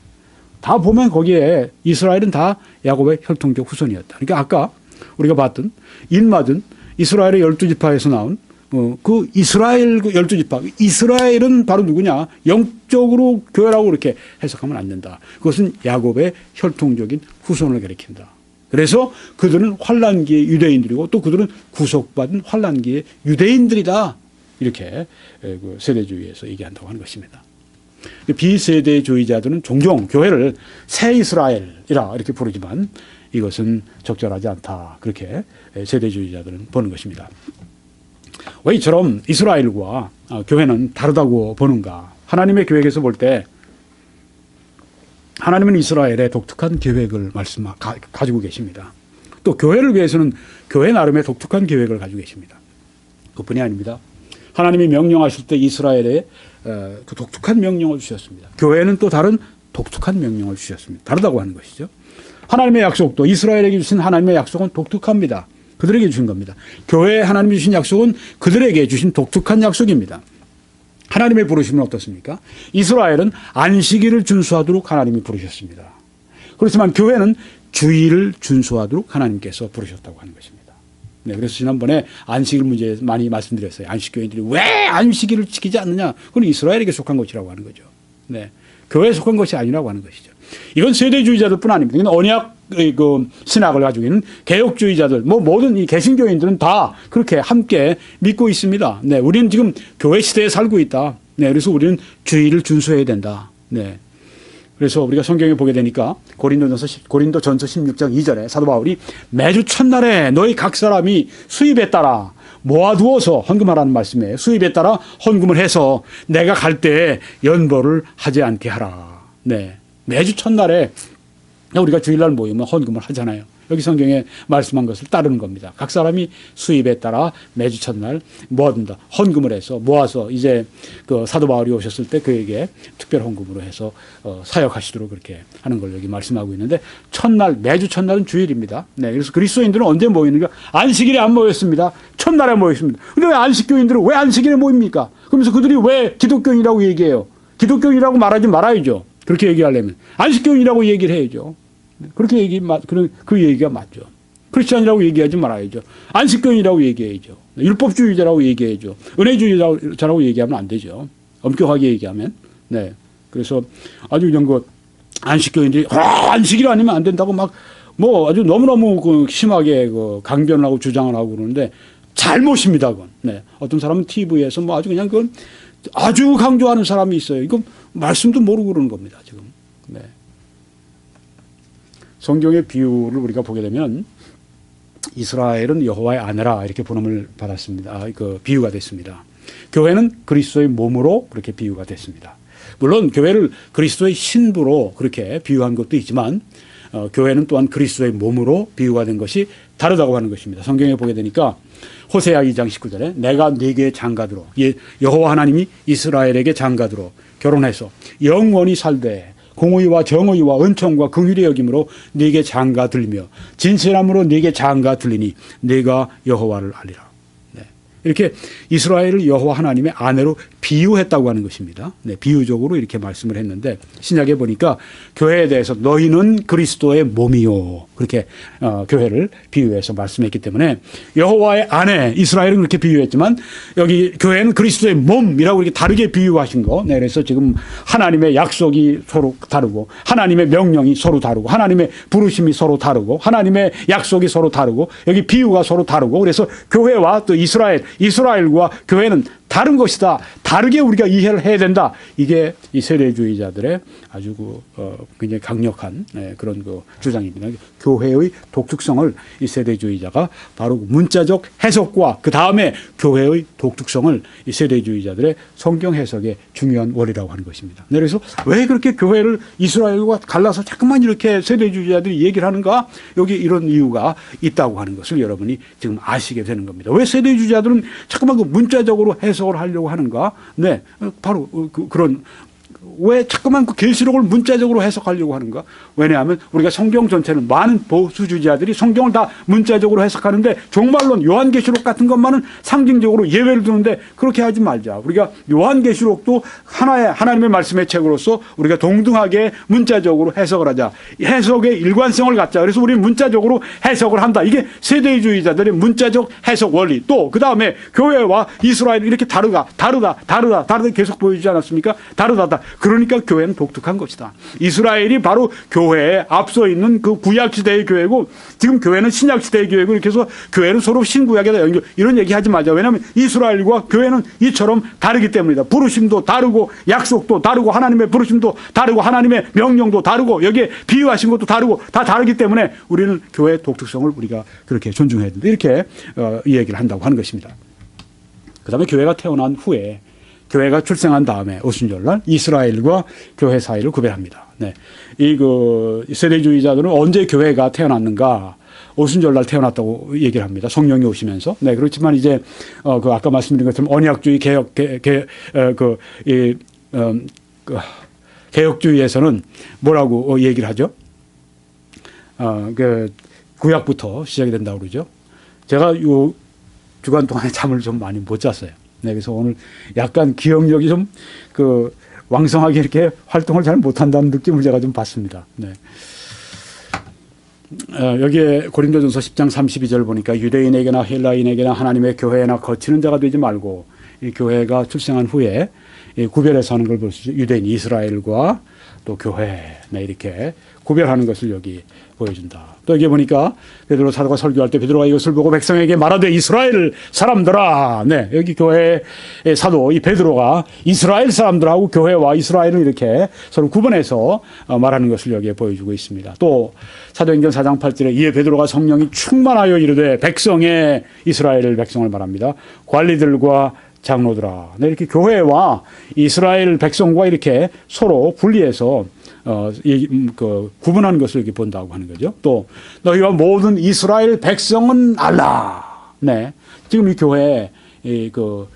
다 보면 거기에 이스라엘은 다 야곱의 혈통적 후손이었다. 그러니까 아까 우리가 봤던 일맞은 이스라엘의 12지파에서 나온 그 이스라엘 그 12지파, 이스라엘은 바로 누구냐? 영적으로 교회라고 그렇게 해석하면 안 된다. 그것은 야곱의 혈통적인 후손을 가리킨다. 그래서 그들은 환란기의 유대인들이고 또 그들은 구속받은 환란기의 유대인들이다. 이렇게 세대주의에서 얘기한다고 하는 것입니다. 비세대주의자들은 종종 교회를 새 이스라엘이라 이렇게 부르지만 이것은 적절하지 않다. 그렇게 세대주의자들은 보는 것입니다. 왜 이처럼 이스라엘과 교회는 다르다고 보는가? 하나님의 계획에서 볼 때 하나님은 이스라엘의 독특한 계획을 가지고 계십니다. 또 교회를 위해서는 교회 나름의 독특한 계획을 가지고 계십니다. 그뿐이 아닙니다. 하나님이 명령하실 때 이스라엘에 그 독특한 명령을 주셨습니다. 교회는 또 다른 독특한 명령을 주셨습니다. 다르다고 하는 것이죠. 하나님의 약속도 이스라엘에게 주신 하나님의 약속은 독특합니다. 그들에게 주신 겁니다. 교회에 하나님이 주신 약속은 그들에게 주신 독특한 약속입니다. 하나님의 부르심은 어떻습니까? 이스라엘은 안식일을 준수하도록 하나님이 부르셨습니다. 그렇지만 교회는 주일을 준수하도록 하나님께서 부르셨다고 하는 것입니다. 네, 그래서 지난번에 안식일 문제 많이 말씀드렸어요. 안식교인들이 왜 안식일을 지키지 않느냐? 그건 이스라엘에게 속한 것이라고 하는 거죠. 네, 교회에 속한 것이 아니라고 하는 것이죠. 이건 세대주의자들뿐 아닙니다. 이건 언약 신학을 가지고 있는 개혁주의자들, 모든 이 개신교인들은 다 그렇게 함께 믿고 있습니다. 네, 우리는 지금 교회 시대에 살고 있다. 네, 그래서 우리는 주의를 준수해야 된다. 네. 그래서 우리가 성경에 보게 되니까 고린도전서 16장 2절에 사도 바울이 매주 첫날에 너희 각 사람이 수입에 따라 모아두어서 헌금하라는 말씀이에요. 수입에 따라 헌금을 해서 내가 갈 때에 연보를 하지 않게 하라. 네. 매주 첫날에 우리가 주일날 모이면 헌금을 하잖아요. 여기 성경에 말씀한 것을 따르는 겁니다. 각 사람이 수입에 따라 매주 첫날 모아둔다. 헌금을 해서 모아서 이제 그 사도 바울이 오셨을 때 그에게 특별 헌금으로 해서 사역하시도록 그렇게 하는 걸 여기 말씀하고 있는데 첫날, 매주 첫날은 주일입니다. 네, 그래서 그리스도인들은 언제 모이는가? 안식일에 안 모였습니다. 첫날에 모였습니다. 근데 왜 안식교인들은 왜 안식일에 모입니까? 그러면서 그들이 왜 기독교인이라고 얘기해요? 기독교인이라고 말하지 말아야죠. 그렇게 얘기하려면 안식교인이라고 얘기를 해야죠. 그렇게 그 얘기가 맞죠. 크리스찬이라고 얘기하지 말아야죠. 안식교인이라고 얘기해야죠. 율법주의자라고 얘기해야죠. 은혜주의자라고 얘기하면 안 되죠. 엄격하게 얘기하면. 네. 그래서 아주 그냥 안식교인들이 안식일 아니면 안 된다고 아주 너무너무 심하게 강변을 하고 주장을 하고 그러는데 잘못입니다. 그건. 네. 어떤 사람은 TV에서 아주 그냥 그건 아주 강조하는 사람이 있어요. 이거 말씀도 모르고 그러는 겁니다. 지금. 네. 성경의 비유를 우리가 보게 되면 이스라엘은 여호와의 아내라 이렇게 번음을 받았습니다. 그 비유가 됐습니다. 교회는 그리스도의 몸으로 그렇게 비유가 됐습니다. 물론 교회를 그리스도의 신부로 그렇게 비유한 것도 있지만 교회는 또한 그리스도의 몸으로 비유가 된 것이 다르다고 하는 것입니다. 성경에 보게 되니까 호세아 2장 19절에 내가 네게 장가들어 여호와 하나님이 이스라엘에게 장가들어 결혼해서 영원히 살되 공의와 정의와 은총과 긍휼의 여김으로 네게 장가 들리며 진실함으로 네게 장가 들리니 네가 여호와를 알리라. 네. 이렇게 이스라엘을 여호와 하나님의 아내로 비유했다고 하는 것입니다. 네, 비유적으로 이렇게 말씀을 했는데 신약에 보니까 교회에 대해서 너희는 그리스도의 몸이요. 그렇게 교회를 비유해서 말씀했기 때문에 여호와의 아내 이스라엘은 그렇게 비유했지만 여기 교회는 그리스도의 몸이라고 이렇게 다르게 비유하신 거. 네, 그래서 지금 하나님의 약속이 서로 다르고 하나님의 명령이 서로 다르고 하나님의 부르심이 서로 다르고 하나님의 약속이 서로 다르고 여기 비유가 서로 다르고 그래서 교회와 또 이스라엘과 교회는 다른 것이다. 다르게 우리가 이해를 해야 된다. 이게 이 세대주의자들의 아주 굉장히 강력한 그런 주장입니다. 교회의 독특성을 이 세대주의자가 바로 문자적 해석과 그 다음에 교회의 독특성을 이 세대주의자들의 성경 해석의 중요한 원리라고 하는 것입니다. 그래서 왜 그렇게 교회를 이스라엘과 갈라서 자꾸만 이렇게 세대주의자들이 얘기를 하는가? 여기 이런 이유가 있다고 하는 것을 여러분이 지금 아시게 되는 겁니다. 왜 세대주의자들은 자꾸만 그 문자적으로 해석을 하려고 하는가? 네, 바로 그런 왜 자꾸만 그 계시록을 문자적으로 해석하려고 하는가? 왜냐하면 우리가 성경 전체는 많은 보수주의자들이 성경을 다 문자적으로 해석하는데 종말론 요한계시록 같은 것만은 상징적으로 예외를 두는데 그렇게 하지 말자. 우리가 요한계시록도 하나의 하나님의 말씀의 책으로서 우리가 동등하게 문자적으로 해석을 하자. 해석의 일관성을 갖자. 그래서 우리는 문자적으로 해석을 한다. 이게 세대주의자들의 문자적 해석 원리. 또 그 다음에 교회와 이스라엘 이렇게 다르다 계속 보여주지 않았습니까? 다르다. 그러니까 교회는 독특한 것이다. 이스라엘이 바로 교회에 앞서 있는 그 구약시대의 교회고 지금 교회는 신약시대의 교회고 이렇게 해서 교회는 서로 신구약에다 연결 이런 얘기하지 말자. 왜냐하면 이스라엘과 교회는 이처럼 다르기 때문이다. 부르심도 다르고 약속도 다르고 하나님의 부르심도 다르고 하나님의 명령도 다르고 여기에 비유하신 것도 다르고 다 다르기 때문에 우리는 교회의 독특성을 우리가 그렇게 존중해야 된다. 이렇게 이 얘기를 한다고 하는 것입니다. 그 다음에 교회가 태어난 후에 교회가 출생한 다음에 오순절날 이스라엘과 교회 사이를 구별합니다. 네. 세대주의자들은 언제 교회가 태어났는가? 오순절날 태어났다고 얘기를 합니다. 성령이 오시면서. 네. 그렇지만 이제, 아까 말씀드린 것처럼 언약주의 개혁주의에서는 뭐라고 얘기를 하죠? 구약부터 시작이 된다고 그러죠. 제가 요 주간 동안에 잠을 좀 많이 못 잤어요. 네, 그래서 오늘 약간 기억력이 좀 왕성하게 이렇게 활동을 잘 못한다는 느낌을 제가 좀 받습니다. 네. 여기에 고린도전서 10장 32절 보니까 유대인에게나 헬라인에게나 하나님의 교회나 거치는 자가 되지 말고 이 교회가 출생한 후에 구별해서 하는 걸 볼 수 있죠. 유대인 이스라엘과 또 교회 네, 이렇게 구별하는 것을 여기 보여준다. 또 여기 보니까 베드로 사도가 설교할 때 베드로가 이것을 보고 백성에게 말하되 이스라엘 사람들아. 네, 여기 교회의 사도 이 베드로가 이스라엘 사람들하고 교회와 이스라엘을 이렇게 서로 구분해서 말하는 것을 여기에 보여주고 있습니다. 또 사도행전 4장 8절에 이에 베드로가 성령이 충만하여 이르되 백성의 이스라엘 백성을 말합니다. 관리들과 장로들아. 네, 이렇게 교회와 이스라엘 백성과 이렇게 서로 분리해서 구분하는 것을 이렇게 본다고 하는 거죠. 또 너희와 모든 이스라엘 백성은 알라. 네, 지금 이 교회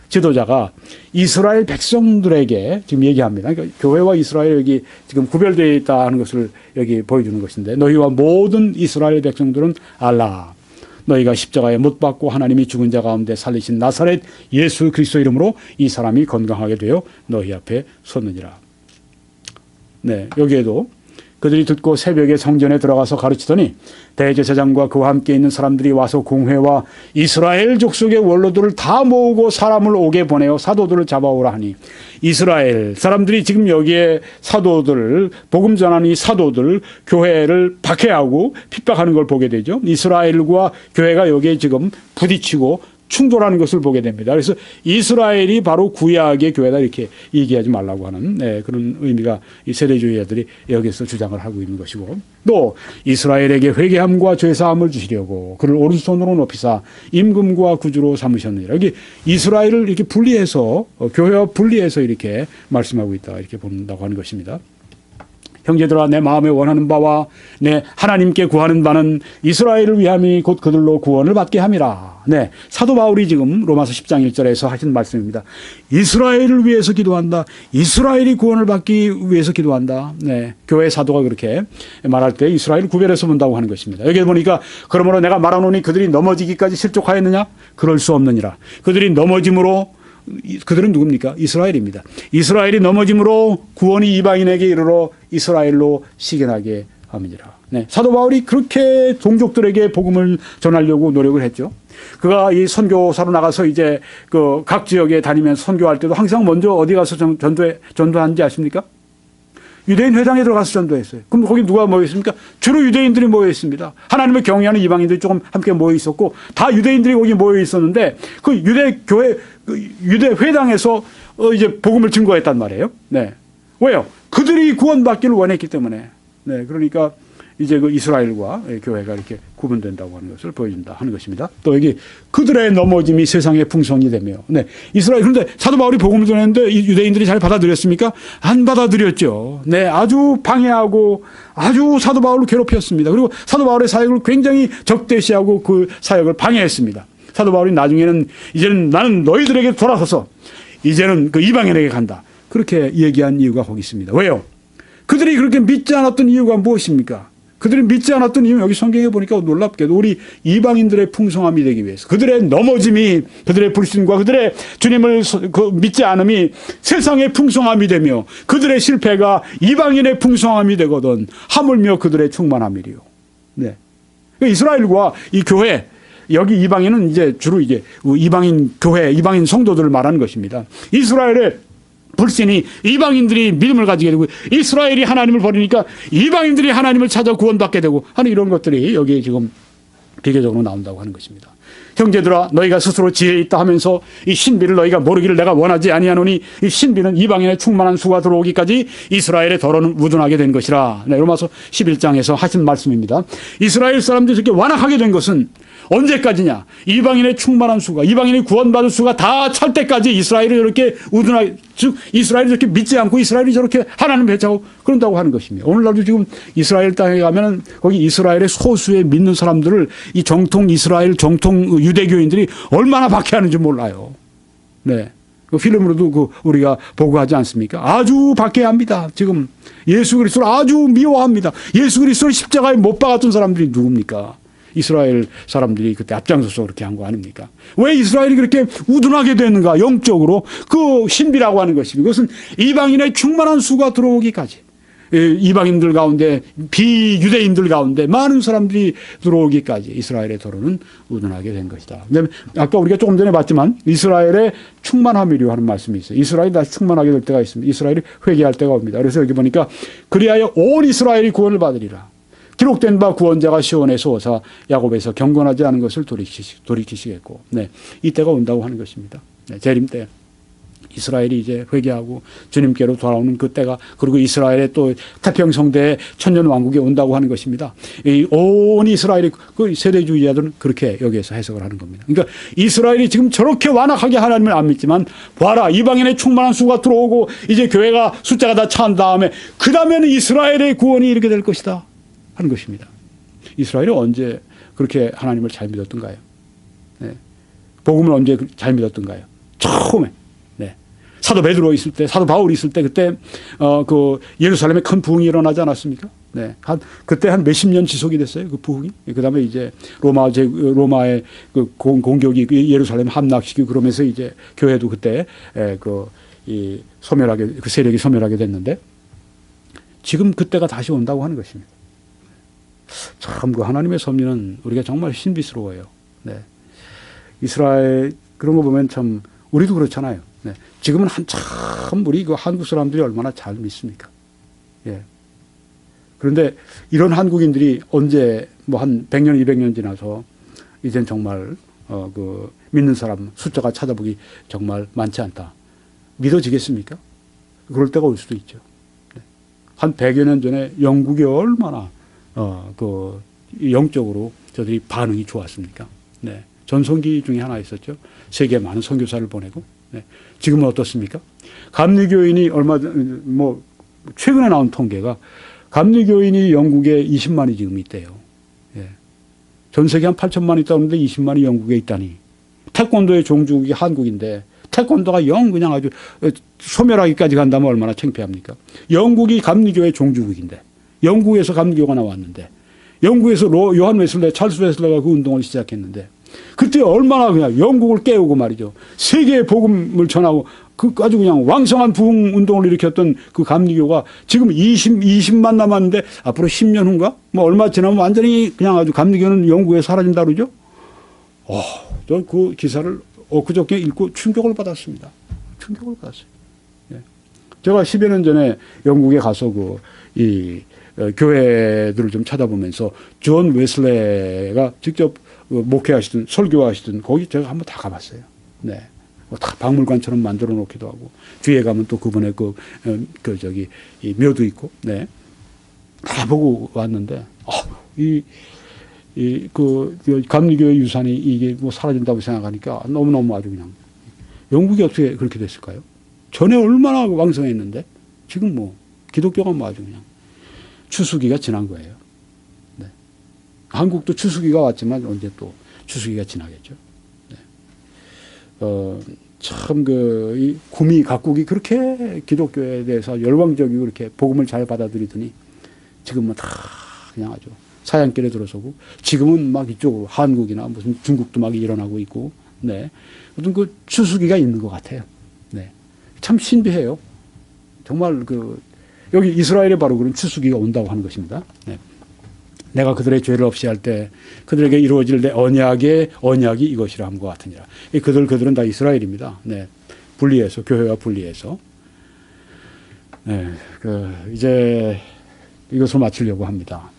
지도자가 이스라엘 백성들에게 지금 얘기합니다. 그러니까 교회와 이스라엘 여기 지금 구별되어 있다 하는 것을 여기 보여주는 것인데 너희와 모든 이스라엘 백성들은 알라. 너희가 십자가에 못 박고 하나님이 죽은 자 가운데 살리신 나사렛 예수 그리스도 이름으로 이 사람이 건강하게 되어 너희 앞에 섰느니라. 네, 여기에도 그들이 듣고 새벽에 성전에 들어가서 가르치더니 대제사장과 그와 함께 있는 사람들이 와서 공회와 이스라엘 족속의 원로들을 다 모으고 사람을 오게 보내어 사도들을 잡아오라 하니 이스라엘 사람들이 지금 여기에 사도들을 복음 전하는 이 사도들 교회를 박해하고 핍박하는 걸 보게 되죠. 이스라엘과 교회가 여기에 지금 부딪히고 충돌하는 것을 보게 됩니다. 그래서 이스라엘이 바로 구약의 교회다 이렇게 얘기하지 말라고 하는 그런 의미가 이 세대주의자들이 여기서 주장을 하고 있는 것이고 또 이스라엘에게 회개함과 죄사함을 주시려고 그를 오른손으로 높이사 임금과 구주로 삼으셨느니라. 여기 이스라엘을 이렇게 분리해서 교회와 분리해서 이렇게 말씀하고 있다 이렇게 본다고 하는 것입니다. 형제들아 내 마음에 원하는 바와 내 하나님께 구하는 바는 이스라엘을 위함이 곧 그들로 구원을 받게 함이라. 네, 사도 바울이 지금 로마서 10장 1절에서 하신 말씀입니다. 이스라엘을 위해서 기도한다. 이스라엘이 구원을 받기 위해서 기도한다. 네, 교회 사도가 그렇게 말할 때 이스라엘을 구별해서 본다고 하는 것입니다. 여기 보니까 그러므로 내가 말하노니 그들이 넘어지기까지 실족하였느냐? 그럴 수 없느니라. 그들이 넘어짐으로 그들은 누굽니까? 이스라엘입니다. 이스라엘이 넘어짐으로 구원이 이방인에게 이르러 이스라엘로 시견하게 함이니라. 네, 사도 바울이 그렇게 동족들에게 복음을 전하려고 노력을 했죠. 그가 이 선교사로 나가서 이제 그 각 지역에 다니면서 선교할 때도 항상 먼저 어디 가서 전도하는지 아십니까? 유대인 회당에 들어가서 전도했어요. 그럼 거기 누가 모여 있습니까? 주로 유대인들이 모여 있습니다. 하나님을 경외하는 이방인들이 조금 함께 모여 있었고 다 유대인들이 거기 모여 있었는데 그 유대 교회 유대 회당에서 이제 복음을 증거했단 말이에요. 네. 왜요? 그들이 구원받기를 원했기 때문에. 네. 그러니까 이제 그 이스라엘과 교회가 이렇게 구분된다고 하는 것을 보여준다 하는 것입니다. 또 여기 그들의 넘어짐이 세상의 풍성이 되며, 네. 이스라엘, 그런데 사도 바울이 복음을 전했는데 유대인들이 잘 받아들였습니까? 안 받아들였죠. 네. 아주 방해하고 아주 사도 바울을 괴롭혔습니다. 그리고 사도 바울의 사역을 굉장히 적대시하고 그 사역을 방해했습니다. 사도 바울이 나중에는 이제는 나는 너희들에게 돌아서서 이제는 그 이방인에게 간다. 그렇게 얘기한 이유가 거기 있습니다. 왜요? 그들이 그렇게 믿지 않았던 이유가 무엇입니까? 그들이 믿지 않았던 이유 여기 성경에 보니까 놀랍게도 우리 이방인들의 풍성함이 되기 위해서 그들의 넘어짐이 그들의 불신과 그들의 주님을 믿지 않음이 세상의 풍성함이 되며 그들의 실패가 이방인의 풍성함이 되거든 하물며 그들의 충만함이리요. 네. 이스라엘과 이 교회 여기 이방인은 이제 주로 이제 이방인 교회, 이방인 성도들을 말하는 것입니다. 이스라엘의 불신이 이방인들이 믿음을 가지게 되고 이스라엘이 하나님을 버리니까 이방인들이 하나님을 찾아 구원받게 되고 하는 이런 것들이 여기에 지금 비교적으로 나온다고 하는 것입니다. 형제들아 너희가 스스로 지혜 있다 하면서 이 신비를 너희가 모르기를 내가 원하지 아니하노니 이 신비는 이방인의 충만한 수가 들어오기까지 이스라엘의 더러는 우둔하게 된 것이라. 네, 로마서 11장에서 하신 말씀입니다. 이스라엘 사람들이 이렇게 완악하게 된 것은 언제까지냐? 이방인의 충만한 수가, 이방인이 구원받을 수가 다 찰 때까지 이스라엘이 이렇게 우둔하게, 즉 이스라엘이 저렇게 믿지 않고 이스라엘이 저렇게 하나님 배척하고 그런다고 하는 것입니다. 오늘날도 지금 이스라엘 땅에 가면은 거기 이스라엘의 소수의 믿는 사람들을 이 정통 이스라엘 정통 유대교인들이 얼마나 박해하는지 몰라요. 네. 그 필름으로도 우리가 보고 하지 않습니까? 아주 박해합니다. 지금 예수 그리스도를 아주 미워합니다. 예수 그리스도를 십자가에 못 박았던 사람들이 누굽니까? 이스라엘 사람들이 그때 앞장서서 그렇게 한 거 아닙니까? 왜 이스라엘이 그렇게 우둔하게 되는가? 영적으로 그 신비라고 하는 것입니다. 그것은 이방인의 충만한 수가 들어오기까지 이방인들 가운데 비유대인들 가운데 많은 사람들이 들어오기까지 이스라엘의 도로는 우둔하게 된 것이다. 아까 우리가 조금 전에 봤지만 이스라엘의 충만함이려 하는 말씀이 있어요. 이스라엘이 다시 충만하게 될 때가 있습니다. 이스라엘이 회개할 때가 옵니다. 그래서 여기 보니까 그리하여 온 이스라엘이 구원을 받으리라. 기록된 바 구원자가 시온에서 오사 야곱에서 경건하지 않은 것을 돌이키시겠고, 네, 이때가 온다고 하는 것입니다. 네, 재림 때 이스라엘이 이제 회개하고 주님께로 돌아오는 그 때가, 그리고 이스라엘의 또 태평성대의 천년 왕국이 온다고 하는 것입니다. 이 온 이스라엘이 그 세대주의자들은 그렇게 여기에서 해석을 하는 겁니다. 그러니까 이스라엘이 지금 저렇게 완악하게 하나님을 안 믿지만 봐라 이방인의 충만한 수가 들어오고 이제 교회가 숫자가 다 차은 다음에 그 다음에는 이스라엘의 구원이 이렇게 될 것이다 하는 것입니다. 이스라엘이 언제 그렇게 하나님을 잘 믿었던가요? 네. 복음을 언제 잘 믿었던가요? 처음에. 네. 사도 베드로 있을 때, 사도 바울이 있을 때 그때 그 예루살렘에 큰 부흥이 일어나지 않았습니까? 네. 그때 한 몇십 년 지속이 됐어요. 그 부흥이. 그다음에 이제 로마의 그 공격이 예루살렘 함락시키고 그러면서 이제 교회도 그때 소멸하게, 그 세력이 소멸하게 됐는데 지금 그때가 다시 온다고 하는 것입니다. 참 그 하나님의 섭리는 우리가 정말 신비스러워요. 네. 이스라엘 그런 거 보면 참 우리도 그렇잖아요. 네. 지금은 한참 우리 그 한국 사람들이 얼마나 잘 믿습니까? 예. 그런데 이런 한국인들이 언제 뭐 한 100년, 200년 지나서 이젠 정말 그 믿는 사람 숫자가 찾아보기 정말 많지 않다. 믿어지겠습니까? 그럴 때가 올 수도 있죠. 네. 한 100여 년 전에 영국이 얼마나 영적으로 저들이 반응이 좋았습니까? 네. 전성기 중에 하나 있었죠. 세계에 많은 선교사를 보내고. 네. 지금은 어떻습니까? 감리교인이 최근에 나온 통계가 감리교인이 영국에 20만이 지금 있대요. 예. 전 세계 한 8천만 있다고 하는데 20만이 영국에 있다니. 태권도의 종주국이 한국인데 태권도가 그냥 아주 소멸하기까지 간다면 얼마나 창피합니까? 영국이 감리교의 종주국인데 영국에서 감리교가 나왔는데 영국에서 요한 웨슬레, 찰스 웨슬레가 그 운동을 시작했는데 그때 얼마나 그냥 영국을 깨우고 말이죠. 세계의 복음을 전하고 그 아주 그냥 왕성한 부흥 운동을 일으켰던 그 감리교가 지금 20만 남았는데 앞으로 10년 후인가? 뭐 얼마 지나면 완전히 그냥 아주 감리교는 영국에 사라진다 그러죠. 저 그 기사를 엊그저께 읽고 충격을 받았습니다. 충격을 받았어요. 예. 제가 10여 년 전에 영국에 가서 교회들을 좀 찾아보면서 존 웨슬레가 직접 목회하시던 설교하시던 거기 제가 한번 다 가봤어요. 네. 다 박물관처럼 만들어 놓기도 하고 뒤에 가면 또 그분의 이 묘도 있고 네. 다 보고 왔는데 감리교의 유산이 이게 뭐 사라진다고 생각하니까 너무너무 아주 그냥 영국이 어떻게 그렇게 됐을까요? 전에 얼마나 왕성했는데 지금 뭐 기독교가 뭐 아주 그냥 추수기가 지난 거예요. 네. 한국도 추수기가 왔지만 언제 또 추수기가 지나겠죠. 네. 참 이 구미 각국이 그렇게 기독교에 대해서 열광적이고 그렇게 복음을 잘 받아들이더니 지금은 다 그냥 아주 사양길에 들어서고 지금은 막 이쪽으로 한국이나 무슨 중국도 막 일어나고 있고 네. 어떤 그 추수기가 있는 것 같아요. 네. 참 신비해요. 정말 여기 이스라엘에 바로 그런 추수기가 온다고 하는 것입니다. 네. 내가 그들의 죄를 없이 할 때 그들에게 이루어질 내 언약이 이것이라 함과 같으니라. 그들은 다 이스라엘입니다. 네. 분리해서 교회와 분리해서 네. 이제 이것을 마치려고 합니다.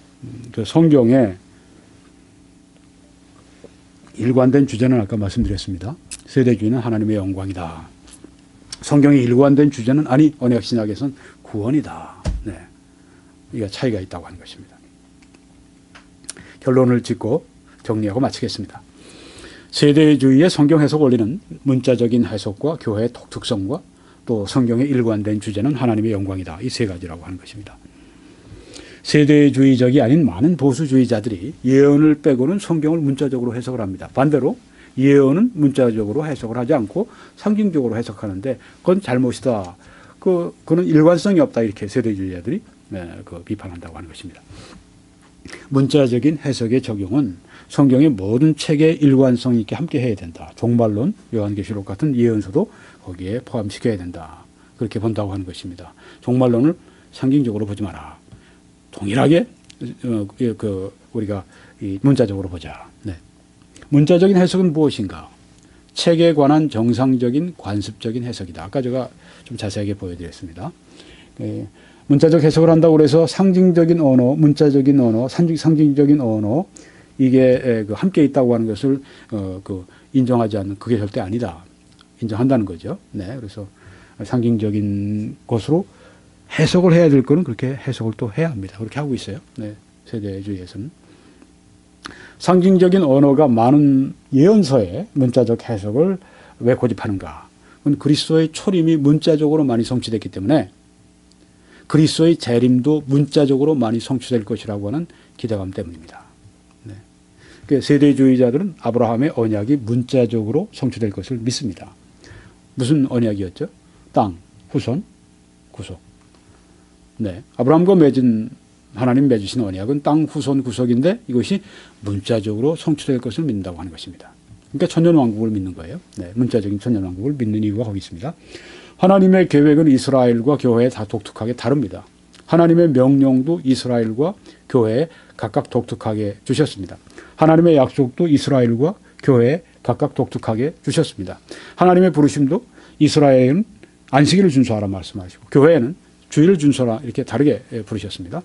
성경에 일관된 주제는 아까 말씀드렸습니다. 세대주의는 하나님의 영광이다. 성경의 일관된 주제는 언약신약에서는 구원이다. 네. 이게 차이가 있다고 하는 것입니다. 결론을 짓고 정리하고 마치겠습니다. 세대주의의 성경 해석 원리는 문자적인 해석과 교회의 독특성과 또 성경의 일관된 주제는 하나님의 영광이다. 이 세 가지라고 하는 것입니다. 세대주의적이 아닌 많은 보수주의자들이 예언을 빼고는 성경을 문자적으로 해석을 합니다. 반대로 예언은 문자적으로 해석을 하지 않고 상징적으로 해석하는데 그건 잘못이다. 그는 일관성이 없다. 이렇게 세대주의자들이 비판한다고 하는 것입니다. 문자적인 해석의 적용은 성경의 모든 책에 일관성 있게 함께 해야 된다. 종말론, 요한계시록 같은 예언서도 거기에 포함시켜야 된다. 그렇게 본다고 하는 것입니다. 종말론을 상징적으로 보지 마라. 동일하게 우리가 문자적으로 보자. 네. 문자적인 해석은 무엇인가? 책에 관한 정상적인 관습적인 해석이다. 아까 제가 좀 자세하게 보여드렸습니다. 문자적 해석을 한다고 해서 상징적인 언어, 문자적인 언어, 상징적인 언어 이게 함께 있다고 하는 것을 인정하지 않는 그게 절대 아니다. 인정한다는 거죠. 네, 그래서 상징적인 것으로 해석을 해야 될 거는 그렇게 해석을 또 해야 합니다. 그렇게 하고 있어요. 네, 세대주의에서는. 상징적인 언어가 많은 예언서의 문자적 해석을 왜 고집하는가? 그건 그리스도의 초림이 문자적으로 많이 성취됐기 때문에 그리스도의 재림도 문자적으로 많이 성취될 것이라고 하는 기대감 때문입니다. 네. 그러니까 세대주의자들은 아브라함의 언약이 문자적으로 성취될 것을 믿습니다. 무슨 언약이었죠? 땅, 후손, 구속. 네. 아브라함과 하나님 맺으신 언약은 땅, 후손, 구속인데 이것이 문자적으로 성취될 것을 믿는다고 하는 것입니다. 그러니까 천년왕국을 믿는 거예요. 네. 문자적인 천년왕국을 믿는 이유가 거기 있습니다. 하나님의 계획은 이스라엘과 교회에 다 독특하게 다릅니다. 하나님의 명령도 이스라엘과 교회에 각각 독특하게 주셨습니다. 하나님의 약속도 이스라엘과 교회에 각각 독특하게 주셨습니다. 하나님의 부르심도 이스라엘은 안식일을 준수하라 말씀하시고 교회에는 주일을 준수하라 이렇게 다르게 부르셨습니다.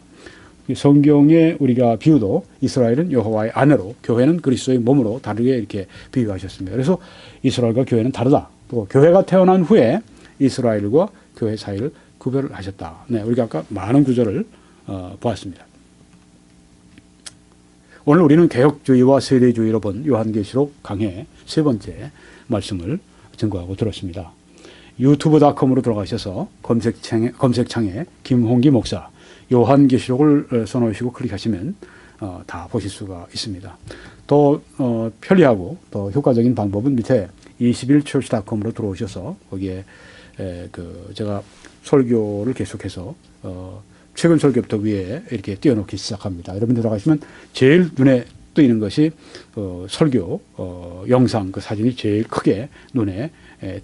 성경의 우리가 비유도 이스라엘은 여호와의 아내로 교회는 그리스도의 몸으로 다르게 이렇게 비유하셨습니다. 그래서 이스라엘과 교회는 다르다. 또 교회가 태어난 후에 이스라엘과 교회 사이를 구별을 하셨다. 네, 우리가 아까 많은 구절을 보았습니다. 오늘 우리는 개혁주의와 세대주의로 본 요한계시록 강해 세 번째 말씀을 증거하고 들었습니다. 유튜브.com으로 들어가셔서 검색창에 김홍기 목사 요한계시록을 써놓으시고 클릭하시면 다 보실 수가 있습니다. 더 편리하고 더 효과적인 방법은 밑에 21church.com으로 들어오셔서 거기에 제가 설교를 계속해서 최근 설교부터 위에 이렇게 띄워놓기 시작합니다. 여러분 들어가시면 제일 눈에 뜨이는 것이 설교 영상 그 사진이 제일 크게 눈에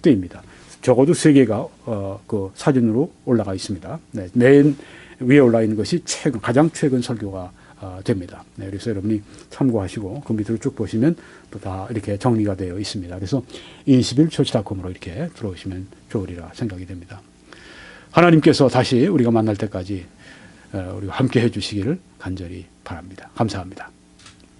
뜨입니다. 적어도 3개가 그 사진으로 올라가 있습니다. 네, 맨 위에 올라 있는 것이 가장 최근 설교가 됩니다. 네, 그래서 여러분이 참고하시고 그 밑으로 쭉 보시면 또 다 이렇게 정리가 되어 있습니다. 그래서 21church.com으로 이렇게 들어오시면 좋으리라 생각이 됩니다. 하나님께서 다시 우리가 만날 때까지 우리가 함께 해주시기를 간절히 바랍니다. 감사합니다.